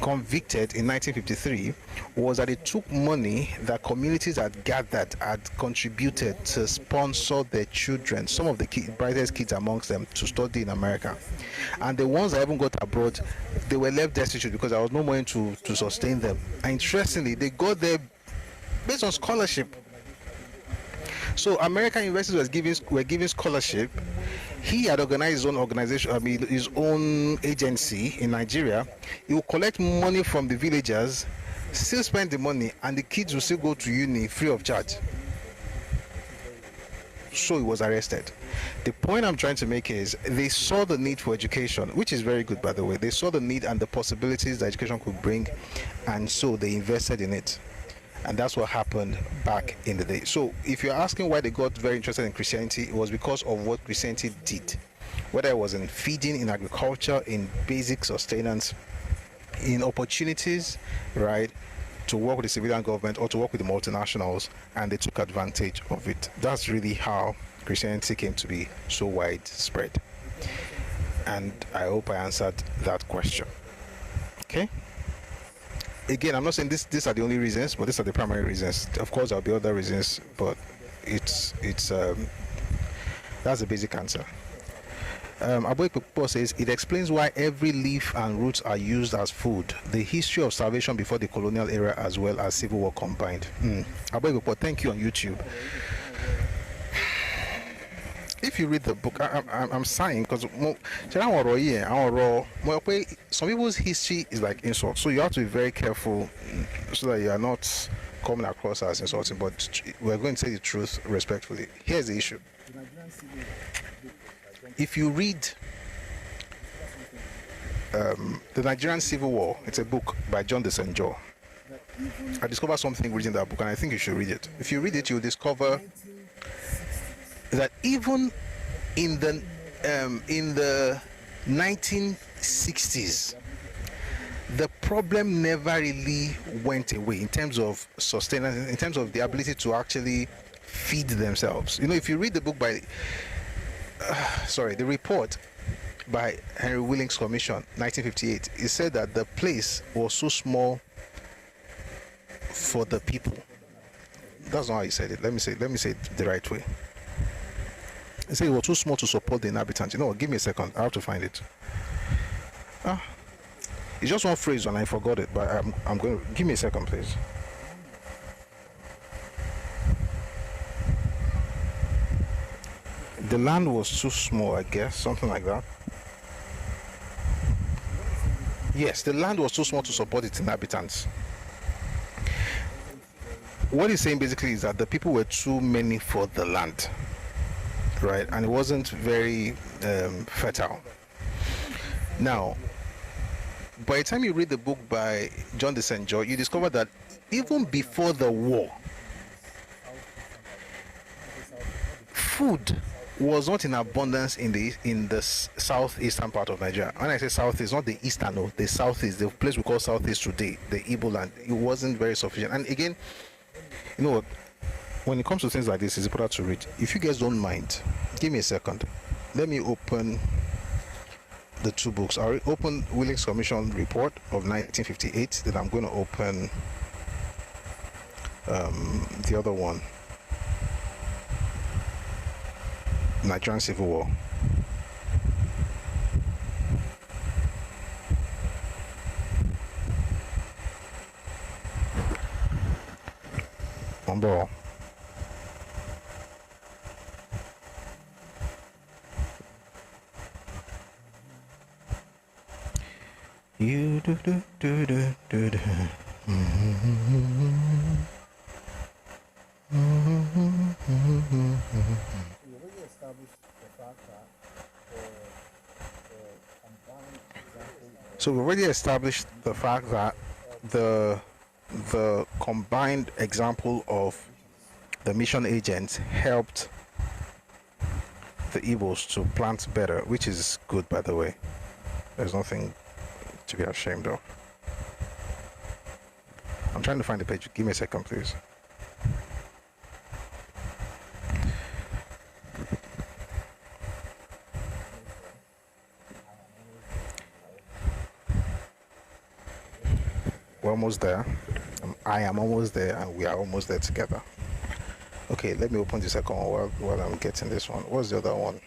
convicted in 1953 was that it took money that communities had gathered, had contributed to sponsor their children, some of the brightest kids amongst them, to study in America. And the ones that even got abroad, they were left destitute because there was no money to sustain them. And interestingly, they got there based on scholarship. So American universities were giving scholarship. He had organized his own organization, his own agency in Nigeria. He would collect money from the villagers, still spend the money, and the kids will still go to uni free of charge. So he was arrested. The point I'm trying to make is they saw the need for education, which is very good, by the way. They saw the need and the possibilities that education could bring, and so they invested in it. And that's what happened back in the day. So if you're asking why they got very interested in Christianity, it was because of what Christianity did. Whether it was in feeding, in agriculture, in basic sustenance, in opportunities, right, to work with the civilian government or to work with the multinationals, and they took advantage of it. That's really how Christianity came to be so widespread. And I hope I answered that question. Okay? Again, I'm not saying these are the only reasons, but these are the primary reasons. Of course, there'll be other reasons, but it's that's the basic answer. Aboy says it explains why every leaf and roots are used as food. The history of starvation before the colonial era as well as civil war combined. Aboy, thank you on YouTube. If you read the book, I'm sighing because some people's history is like insult, so you have to be very careful so that you are not coming across as insulting. But we're going to say the truth respectfully. Here's the issue. If you read the Nigerian Civil War, it's a book by John Desenjo. I discovered something reading that book, and I think you should read it. If you read it, you'll discover that even in the 1960s, the problem never really went away in terms of sustenance, in terms of the ability to actually feed themselves. You know, if you read the book by, the report by Henry Willings Commission, 1958, it said that the place was so small for the people. That's not how he said it. Let me say it the right way. He said it was too small to support the inhabitants. You know what? Give me a second. I have to find it. It's just one phrase and I forgot it, but I'm going to give me a second, please. The land was too small, I guess, something like that. Yes, the land was too small to support its inhabitants. What he's saying basically is that the people were too many for the land, right? And it wasn't very fertile. Now, by the time you read the book by John Desenjo, you discover that even before the war, food was not in abundance in the southeastern part of Nigeria. When I say southeast, not the eastern, no, the southeast, the place we call southeast today, the Igbo land. It wasn't very sufficient. And again, you know what? When it comes to things like this, it's important to read. If you guys don't mind, give me a second. Let me open the two books. I'll open Willings Commission report of 1958. Then I'm going to open the other one, Nigerian Civil War. On board. You do do do do do do. So we already established the fact that the combined example of the mission agents helped the Igbos to plant better, which is good, by the way. There's nothing to be ashamed of. I'm trying to find the page. Give me a second, please. We're almost there. I am almost there, and we are almost there together. Okay, let me open the second one while I'm getting this one. What's the other one?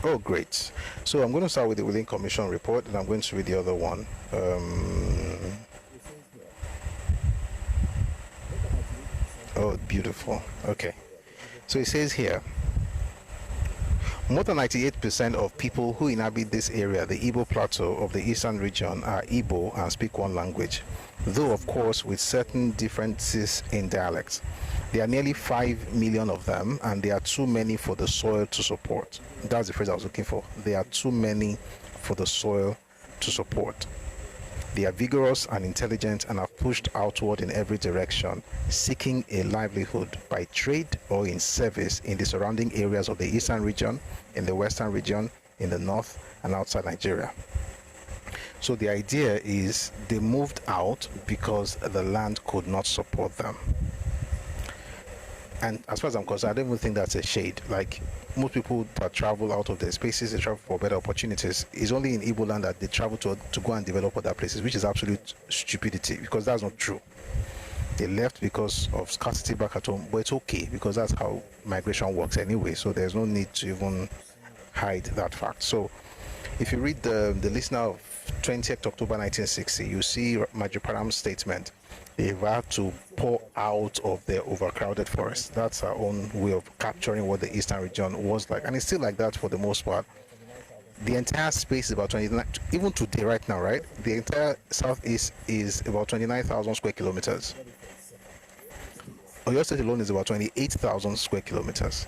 Oh, great. So I'm going to start with the Wheeling Commission report, and I'm going to read the other one. Oh, beautiful. Okay. So it says here, more than 98% of people who inhabit this area, the Igbo Plateau of the eastern region, are Igbo and speak one language, though of course with certain differences in dialects. There are nearly 5 million of them, and there are too many for the soil to support. That's the phrase I was looking for. There are too many for the soil to support. They are vigorous and intelligent and have pushed outward in every direction, seeking a livelihood by trade or in service in the surrounding areas of the eastern region, in the western region, in the north, and outside Nigeria. So the idea is they moved out because the land could not support them. And as far as I'm concerned, I don't even think that's a shade. Like, most people that travel out of their spaces, they travel for better opportunities. It's only in Igbo land that they travel to go and develop other places, which is absolute stupidity, because that's not true. They left because of scarcity back at home, but it's okay, because that's how migration works anyway, so there's no need to even hide that fact. So if you read the listener of 20th October 1960, you see Majiparam's statement. They've had to pour out of their overcrowded forest. That's our own way of capturing what the eastern region was like, and it's still like that for the most part. The entire space is about 29, even today, right now, right? The entire southeast is about 29,000 square kilometers. Oyo State alone is about 28,000 square kilometers.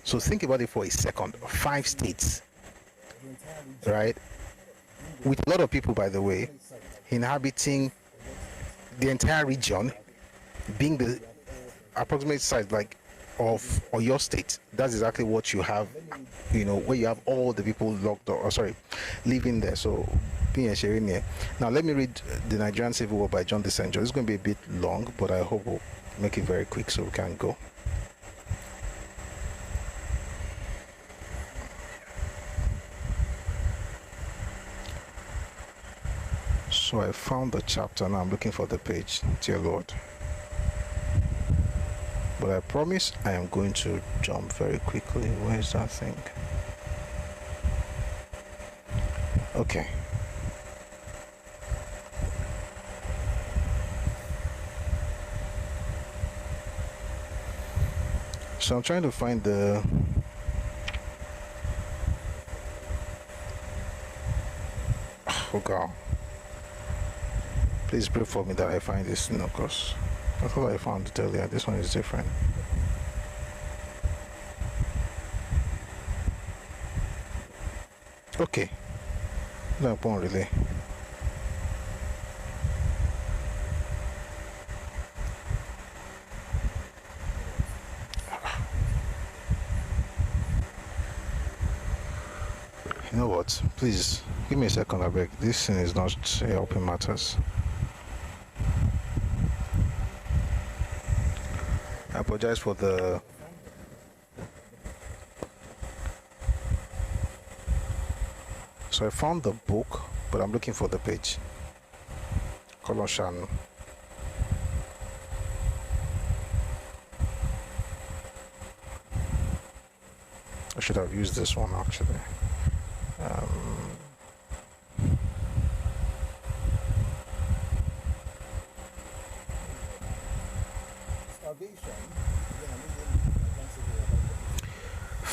So think about it for a second. 5 states, right? With a lot of people, by the way, inhabiting the entire region, being the approximate size like of Oyo State. That's exactly what you have, where you have all the people locked up, living there. So being a sharing here. Now let me read The Nigerian Civil War by John DeSanjo. It's going to be a bit long, but I hope we'll make it very quick so we can go. So I found the chapter, now I'm looking for the page, dear Lord. But I promise I am going to jump very quickly. Where is that thing? Okay. So I'm trying to find the... Oh God. Please pray for me that I find this, because I thought I found it earlier. This one is different. Okay. No point really. You know what? Please give me a second, I beg. This thing is not helping matters. I apologize for the... So I found the book, but I'm looking for the page. Colossians. I should have used this one actually.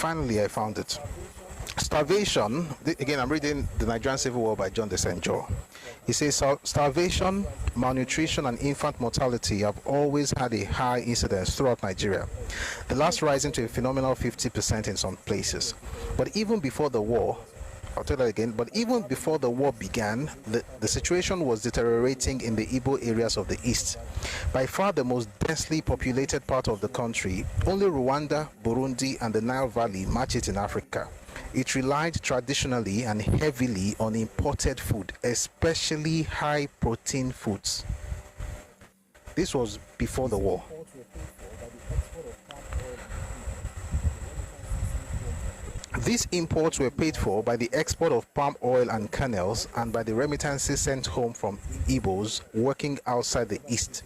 Finally, I found it. Starvation, again, I'm reading The Nigerian Civil War by John de St. John. He says, starvation, malnutrition, and infant mortality have always had a high incidence throughout Nigeria, the last rising to a phenomenal 50% in some places. But even before the war, I'll tell that again, but even before the war began, the situation was deteriorating in the Igbo areas of the east. By far the most densely populated part of the country, only Rwanda, Burundi, and the Nile Valley match it in Africa. It relied traditionally and heavily on imported food, especially high-protein foods. This was before the war. These imports were paid for by the export of palm oil and kernels and by the remittances sent home from Igbos working outside the East.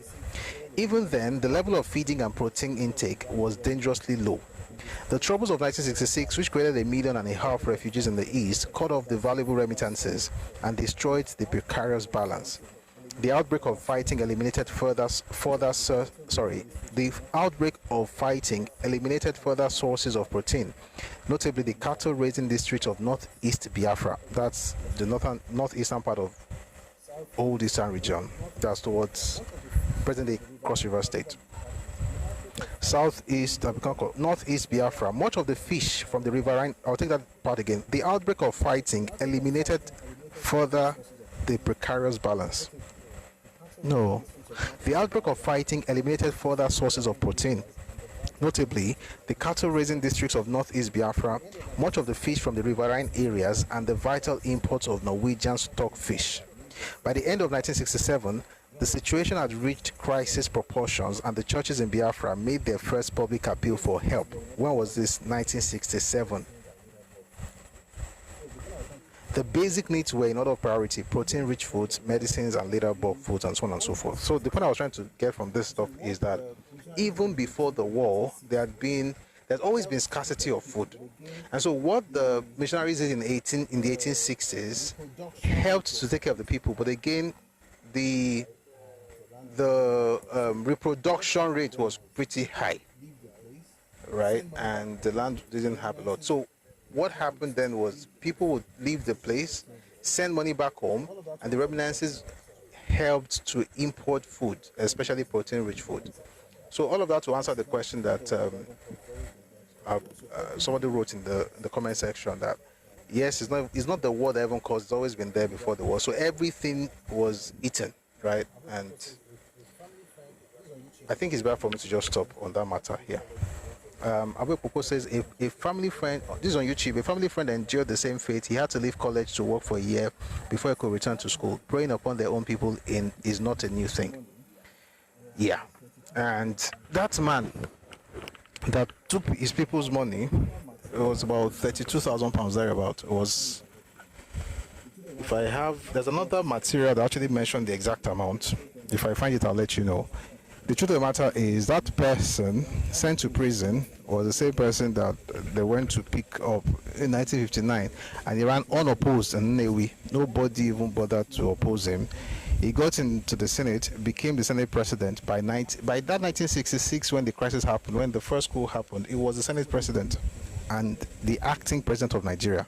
Even then, the level of feeding and protein intake was dangerously low. The troubles of 1966, which created 1.5 million refugees in the East, cut off the valuable remittances and destroyed the precarious balance. The outbreak of fighting eliminated further sources of protein, notably the cattle-raising district of Northeast Biafra. That's the northeastern part of old Eastern region. That's towards present-day Cross River State. Northeast Biafra. Much of the fish from the riverine. I'll take that part again. The outbreak of fighting eliminated further the precarious balance. No, the outbreak of fighting eliminated further sources of protein, notably the cattle-raising districts of Northeast Biafra, much of the fish from the riverine areas, and the vital imports of Norwegian stockfish. By the end of 1967, the situation had reached crisis proportions, and the churches in Biafra made their first public appeal for help. When was this? 1967. The basic needs were in order of priority: protein-rich foods, medicines, and later bulk foods, and so on and so forth. So the point I was trying to get from this stuff is that even before the war, there's always been scarcity of food. And so what the missionaries did in the 1860s helped to take care of the people. But again, the reproduction rate was pretty high, right? And the land didn't have a lot. So what happened then was people would leave the place, send money back home, and the remittances helped to import food, especially protein-rich food. So all of that to answer the question that somebody wrote in the comment section, that yes, it's not the war that everyone caused. It's always been there before the war. So everything was eaten, right? And I think it's better for me to just stop on that matter here. Abe Popo says, a family friend, this is on YouTube, a family friend endured the same fate. He had to leave college to work for a year before he could return to school. Preying upon their own people is not a new thing. Yeah. And that man that took his people's money, it was about 32,000 pounds thereabout. It was, there's another material that actually mentioned the exact amount. If I find it, I'll let you know. The truth of the matter is that person sent to prison was the same person that they went to pick up in 1959, and he ran unopposed in Nnewi. Nobody even bothered to oppose him. He got into the Senate, became the Senate president. By that 1966, when the crisis happened, when the first coup happened, he was the Senate president and the acting president of Nigeria.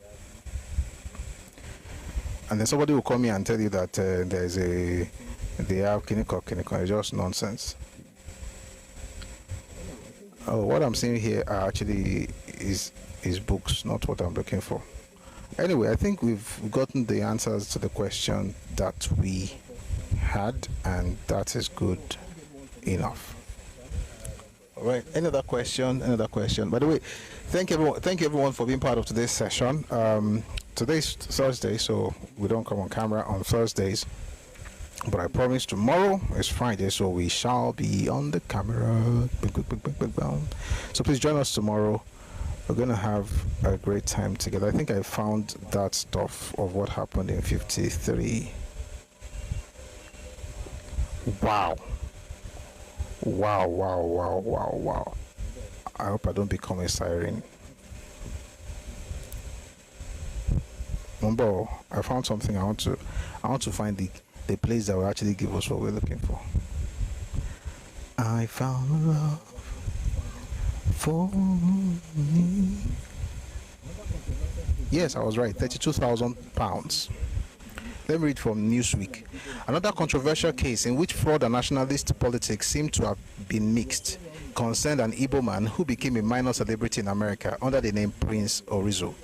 And then somebody will come here and tell you that they have Kiniko. It's just nonsense. Oh, what I'm seeing here actually is books, not what I'm looking for. Anyway, I think we've gotten the answers to the question that we had, and that is good enough. All right. Any other question? Another question. By the way, thank you everyone for being part of today's session. Today's Thursday, so we don't come on camera on Thursdays. But I promise tomorrow is Friday, so we shall be on the camera. So please join us tomorrow. We're going to have a great time together. I think I found that stuff of what happened in 53. Wow. I hope I don't become a siren. Mumbo, I found something. I want to find the place that will actually give us what we're looking for. I found love for me. Yes, I was right. £32,000. Let me read from Newsweek. Another controversial case in which fraud and nationalist politics seem to have been mixed concerned an Igbo man who became a minor celebrity in America under the name Prince Orizo.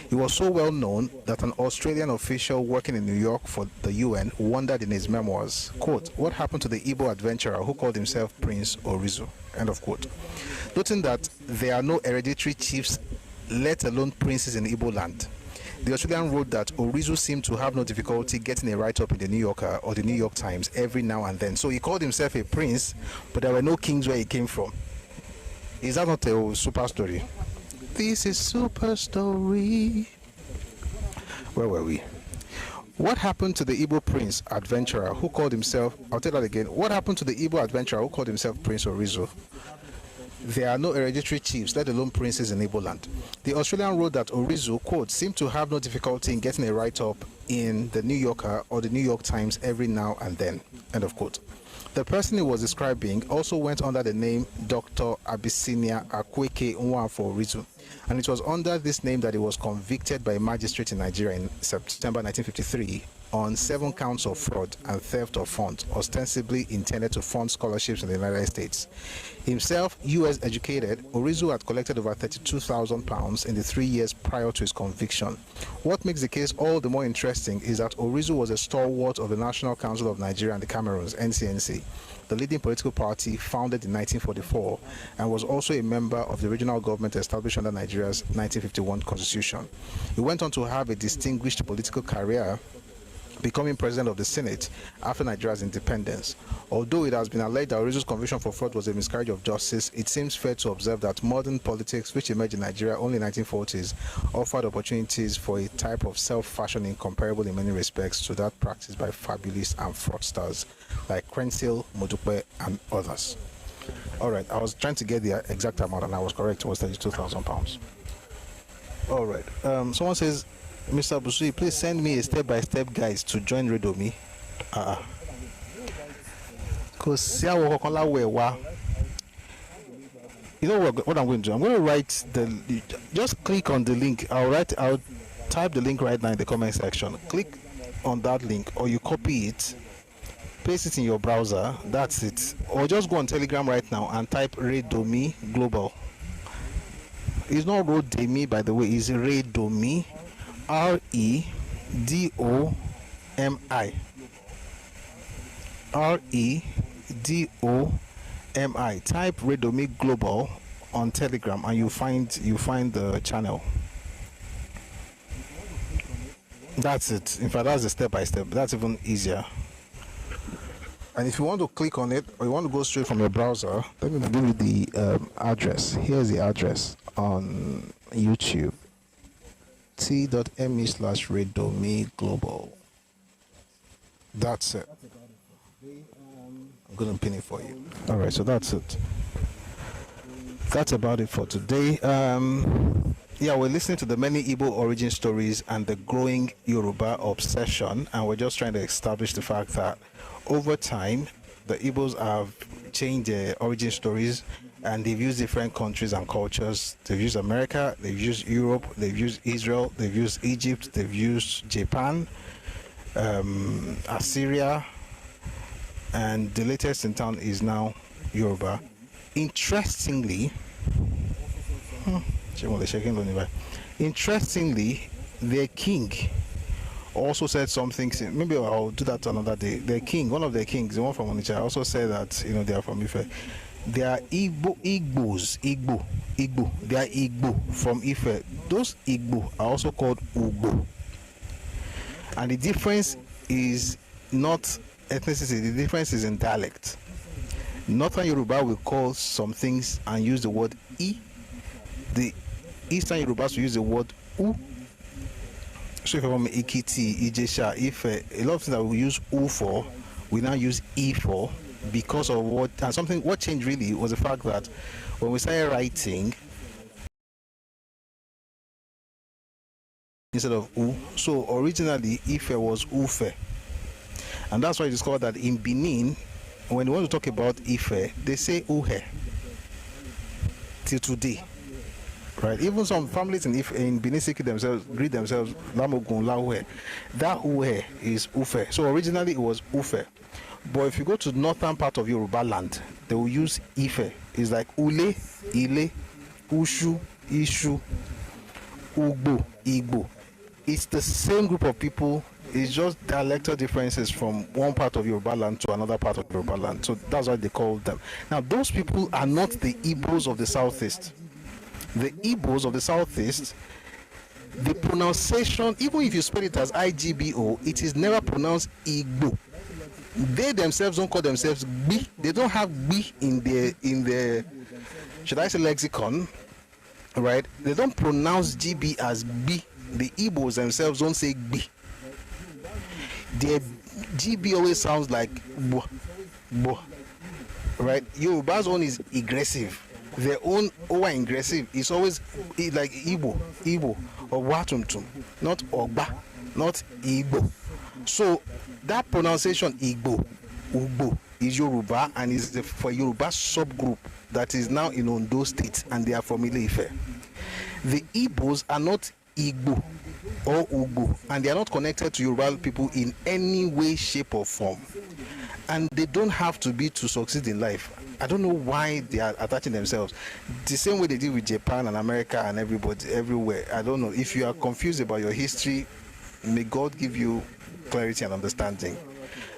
He was so well known that an Australian official working in New York for the UN wondered in his memoirs, quote, what happened to the Igbo adventurer who called himself Prince Orizo, end of quote. Noting that there are no hereditary chiefs, let alone princes in Igbo land. The Australian wrote that Orizo seemed to have no difficulty getting a write-up in the New Yorker or the New York Times every now and then. So he called himself a prince, but there were no kings where he came from. Is that not a super story? This is super story. Where were we? What happened to the Igbo prince adventurer who called himself, I'll tell that again. What happened to the Igbo adventurer who called himself Prince Orizo? There are no hereditary chiefs, let alone princes in Igbo land. The Australian wrote that Orizo, quote, seemed to have no difficulty in getting a write-up in the New Yorker or the New York Times every now and then, end of quote. The person he was describing also went under the name Dr. Abyssinia Akweke Nwafor Orizo, and it was under this name that he was convicted by a magistrate in Nigeria in September 1953 on 7 counts of fraud and theft of funds ostensibly intended to fund scholarships in the United States. Himself US educated, Orizo had collected over £32,000 in the 3 years prior to his conviction. What makes the case all the more interesting is that Orizo was a stalwart of the National Council of Nigeria and the Cameroons, NCNC, the leading political party founded in 1944, and was also a member of the regional government established under Nigeria's 1951 constitution. He went on to have a distinguished political career, becoming president of the Senate after Nigeria's independence. Although it has been alleged that Orizo's conviction for fraud was a miscarriage of justice, it seems fair to observe that modern politics, which emerged in Nigeria only in the 1940s, offered opportunities for a type of self-fashioning comparable in many respects to that practiced by fabulists and fraudsters like Krensil, Modupe, and others. All right, I was trying to get the exact amount, and I was correct. It was £32,000. All right. Someone says, Mr. Busui, please send me a step-by-step guide to join Redomi. Because you know what I'm going to do? I'm going to write just click on the link. I'll type the link right now in the comment section. Click on that link, or you copy it, paste it in your browser. That's it. Or just go on Telegram right now and type Redomi Global. It's not Rodemi, by the way. It's Redomi. Redomi. Redomi. Type Redomi Global on Telegram and you find the channel. That's it. In fact, that's the step by step. That's even easier. And if you want to click on it, or you want to go straight from your browser, let me give you the address. Here's the address on YouTube. t.me/Redomi Global. That's it. I'm going to pin it for you. All right, so that's it. That's about it for today. Yeah, we're listening to the many Igbo origin stories and the growing Yoruba obsession, and we're just trying to establish the fact that over time, the Igbos have changed their origin stories, and they've used different countries and cultures. They've used America, they've used Europe, they've used Israel, they've used Egypt, they've used Japan, Assyria, and the latest in town is now Yoruba. Interestingly, their king also said something. Maybe I'll do that another day. Their king, one of their kings, the one from Onitsha, also said that they are from Ife. They are Igbos. They are Igbo from Ife. Those Igbo are also called Ugbo. And the difference is not ethnicity. The difference is in dialect. Northern Yoruba will call some things and use the word I. The Eastern Yorubas will use the word U. So if I'm Ikiti, Ijesha, Ife, a lot of things that we use U for, we now use I for, because of what changed really was the fact that when we started writing instead of U, so originally Ife was Ufe, and that's why you discovered that in Benin, when they want to talk about Ife, they say Uhe till today, right? Even some families in Benin City themselves greet themselves Lamogun Lawe. That Uwe is Ufe. So originally it was Ufe. But if you go to northern part of Yoruba land, they will use Ife. It's like Ule, Ile, Ushu, Ishu, Ugbo, Igbo. It's the same group of people. It's just dialectal differences from one part of Yoruba land to another part of Yoruba land. So that's why they call them. Now, those people are not the Igbos of the southeast. The Igbos of the southeast, the pronunciation, even if you spell it as IGBO, it is never pronounced Igbo. They themselves don't call themselves B. They don't have B in their should I say lexicon, right? They don't pronounce GB as B. The Igbos themselves don't say B. Their GB always sounds like bo, bo, right? Yoruba's own is aggressive. Their own over aggressive is always like Igbo or Watumtum, not Ogba, not Igbo. So that pronunciation Igbo, Ugbo is Yoruba and is for Yoruba subgroup that is now in Ondo State and they are from Ile-Ife. The Igbos are not Igbo or Ugbo and they are not connected to Yoruba people in any way, shape or form. And they don't have to be to succeed in life. I don't know why they are attaching themselves the same way they did with Japan and America and everybody everywhere. I don't know. If you are confused about your history, may God give you clarity and understanding.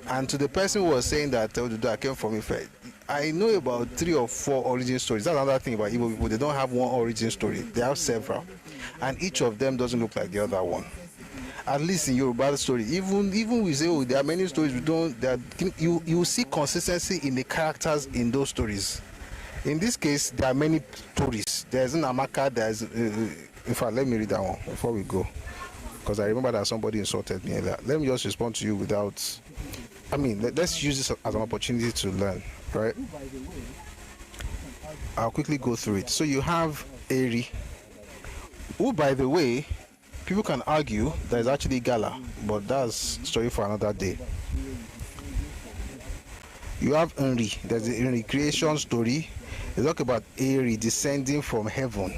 And to the person who was saying that I came from Ife, I know about 3 or 4 origin stories. That's another thing about Igbo people. They don't have one origin story. They have several. And each of them doesn't look like the other one. At least in Yoruba story, even we say, oh, there are many stories we don't. You see consistency in the characters in those stories. In this case, there are many stories. There's an Amaka. There's, in fact, let me read that one before we go, because I remember that somebody insulted me earlier. Let me just respond to you without. I mean, let's use this as an opportunity to learn, right? I'll quickly go through it. So you have Eri, who, by the way, people can argue that is actually Gala, but that's story for another day. You have Henry. There's the Henry creation story. They talk about Eri descending from heaven.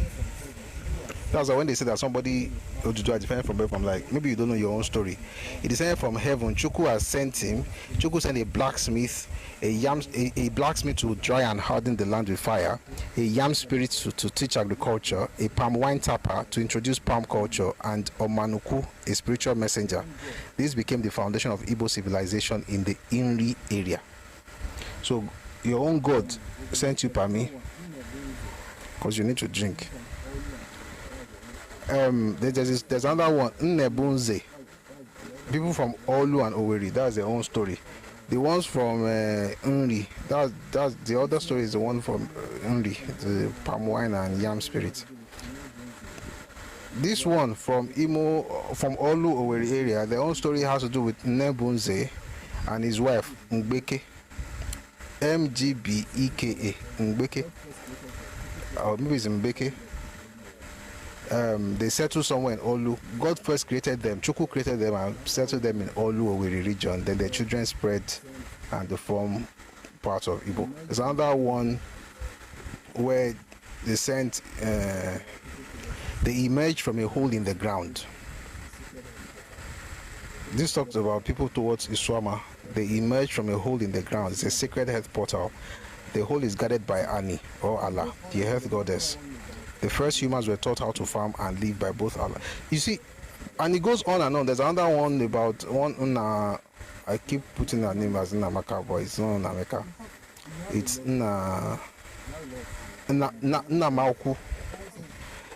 That's why when they say that somebody descended from heaven, I'm like, maybe you don't know your own story. He descended from heaven. Chukwu has sent him. Chukwu sent a blacksmith, a blacksmith to dry and harden the land with fire, a yam spirit to teach agriculture, a palm wine tapper to introduce palm culture, and Omanuku, a spiritual messenger. This became the foundation of Igbo civilization in the Inri area. So your own God sent you Pami because you need to drink. There's another one, Nnebunze. People from Olu and Owerri, that's their own story. The ones from Nri, that's the other story is the one from Nri, the palm wine and yam spirit. This one from from Olu Owerri area, their own story has to do with Nnebunze and his wife Ngbeke, Mgbeka, Ngbeke, or maybe it's Mbeke. They settled somewhere in Olu. God first created them. Chukwu created them and settled them in Olu Owerri region. Then their children spread and they form part of Igbo. There's another one where they sent, they emerged from a hole in the ground. This talks about people towards Iswama. They emerged from a hole in the ground. It's a sacred health portal. The hole is guarded by Ani or Allah, the health goddess. The first humans were taught how to farm and live by both Allah. You see, and it goes on and on. There's another one about one. I keep putting her name as Nnamaka, but it's not Nnamaka. It's Nnamauku.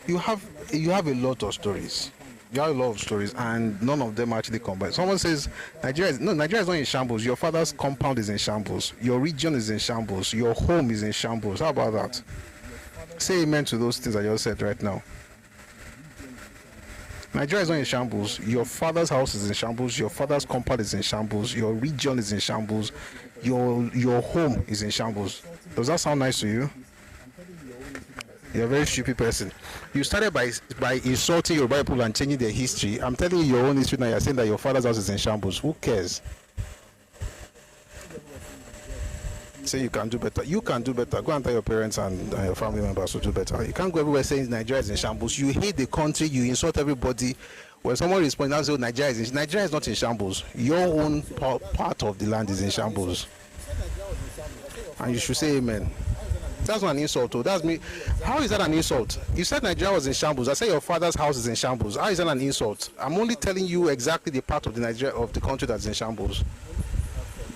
You have a lot of stories. You have a lot of stories, and none of them actually combine. Someone says Nigeria is not in shambles. Your father's compound is in shambles. Your region is in shambles. Your home is in shambles. How about that? Say amen to those things I just said right now. Nigeria is not in shambles. Your father's house is in shambles. Your father's compound is in shambles. Your region is in shambles. Your home is in shambles. Does that sound nice to you? You're a very stupid person. You started by insulting your Bible and changing their history. I'm telling you your own history now. You're saying that your father's house is in shambles. Who cares? say you can do better. You can do better. Go and tell your parents and your family members to do better. You can't go everywhere saying Nigeria is in shambles. You hate the country. You insult everybody. When someone responds, now say Nigeria is not in shambles. Your own part of the land is in shambles, and you should say amen. That's not an insult. Oh, that's me. How is that an insult? You said Nigeria was in shambles. I said your father's house is in shambles. How is that an insult? I'm only telling you exactly the part of the country that's in shambles.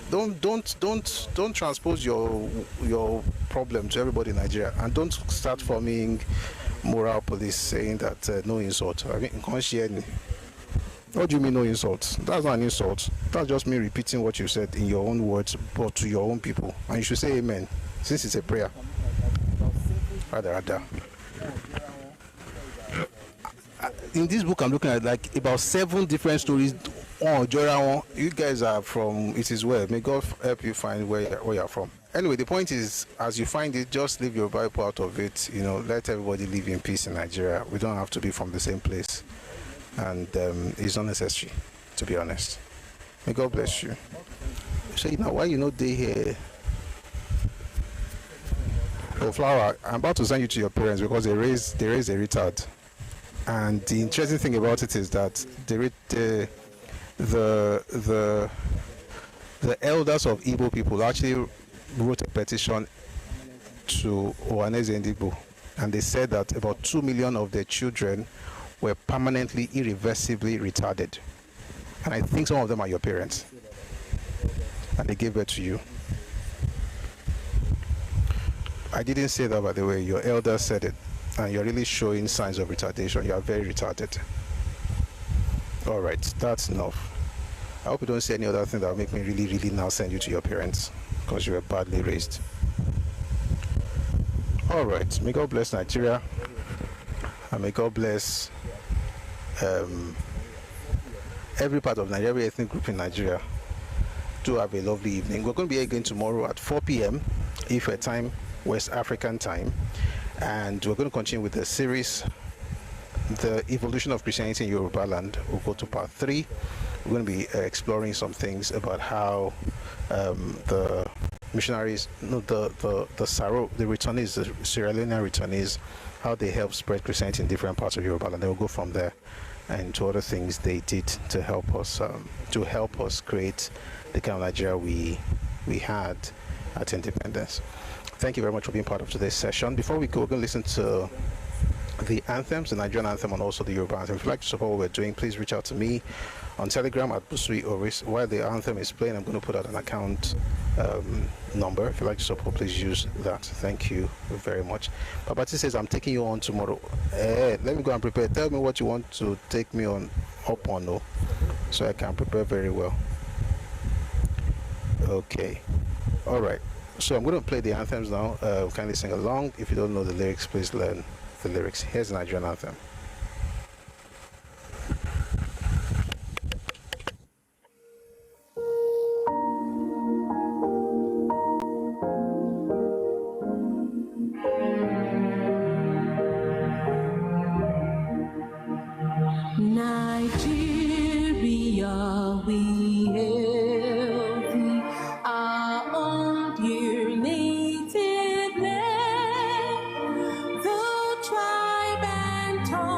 Don't transpose your problem to everybody in Nigeria, and don't start forming moral police saying that no insult. I mean, what do you mean no insult? That's not an insult. That's just me repeating what you said in your own words, but to your own people, and you should say amen since it's a prayer. Rather. In this book, I'm looking at like about 7 different stories. Oh, Jorawan, you guys are from It Is Well. May God help you find where you're from. Anyway, the point is, as you find it, just leave your Bible out of it. Let everybody live in peace in Nigeria. We don't have to be from the same place, and it's not necessary, to be honest. May God bless you. So why you not here? Oh, Flower, I'm about to send you to your parents because they raised a retard. And the interesting thing about it is that the elders of Igbo people actually wrote a petition to Ohaneze Ndigbo, and they said that about 2 million of their children were permanently, irreversibly retarded. And I think some of them are your parents. And they gave birth to you. I didn't say that, by the way. Your elder said it. And you're really showing signs of retardation. You are very retarded. All right, that's enough. I hope you don't say any other thing that will make me really, really now send you to your parents, because you were badly raised. All right, may God bless Nigeria, and may God bless every part of Nigeria, every ethnic group in Nigeria. Do have a lovely evening. We're going to be again tomorrow at 4 p.m. Ife time, West African time, and we're going to continue with the series, The Evolution of Christianity in Yoruba Land. We'll go to part 3. We're going to be exploring some things about how the missionaries, the Saro, the returnees, the Sierra Leonean returnees, how they help spread Christianity in different parts of Yoruba Land. Then we'll go from there and to other things they did to help us create the kind of Nigeria we had at independence. Thank you very much for being part of today's session. Before we go, we're going to listen to the anthems, the Nigerian anthem, and also the Yoruba anthem. If you'd like to support what we're doing, please reach out to me on Telegram at Busui Oris. While the anthem is playing, I'm going to put out an account number. If you'd like to support, please use that. Thank you very much. Babati says, I'm taking you on tomorrow. Let me go and prepare. Tell me what you want to take me on up on, no, so I can prepare very well. Okay. All right. So I'm going to play the anthems now. Kindly sing along. If you don't know the lyrics, please learn the lyrics. Here's the Nigerian anthem. Nigeria, we hail thee, our own dear native land, the tribe and tongue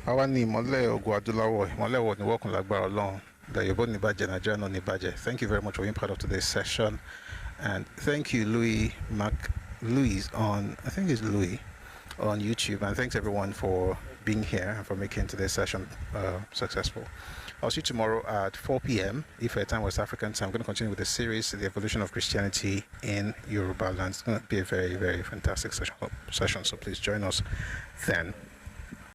Àwa ni ìmọ́lẹ̀ Ògo Adúláwọ̀, ìmọ́lẹ̀ wo ni wọ́kùn lágbára Ọlọ́run. That Yoruba ni bàjẹ́, Nigeria no ni bàjẹ́. Thank you very much for being part of today's session. And thank you, Louis on, I think it's Louis, on YouTube. And thanks everyone for being here and for making today's session successful. I'll see you tomorrow at 4 p.m. If time West African time. I'm going to continue with the series, The Evolution of Christianity in Yoruba land. It's going to be a very, very fantastic session. So please join us then.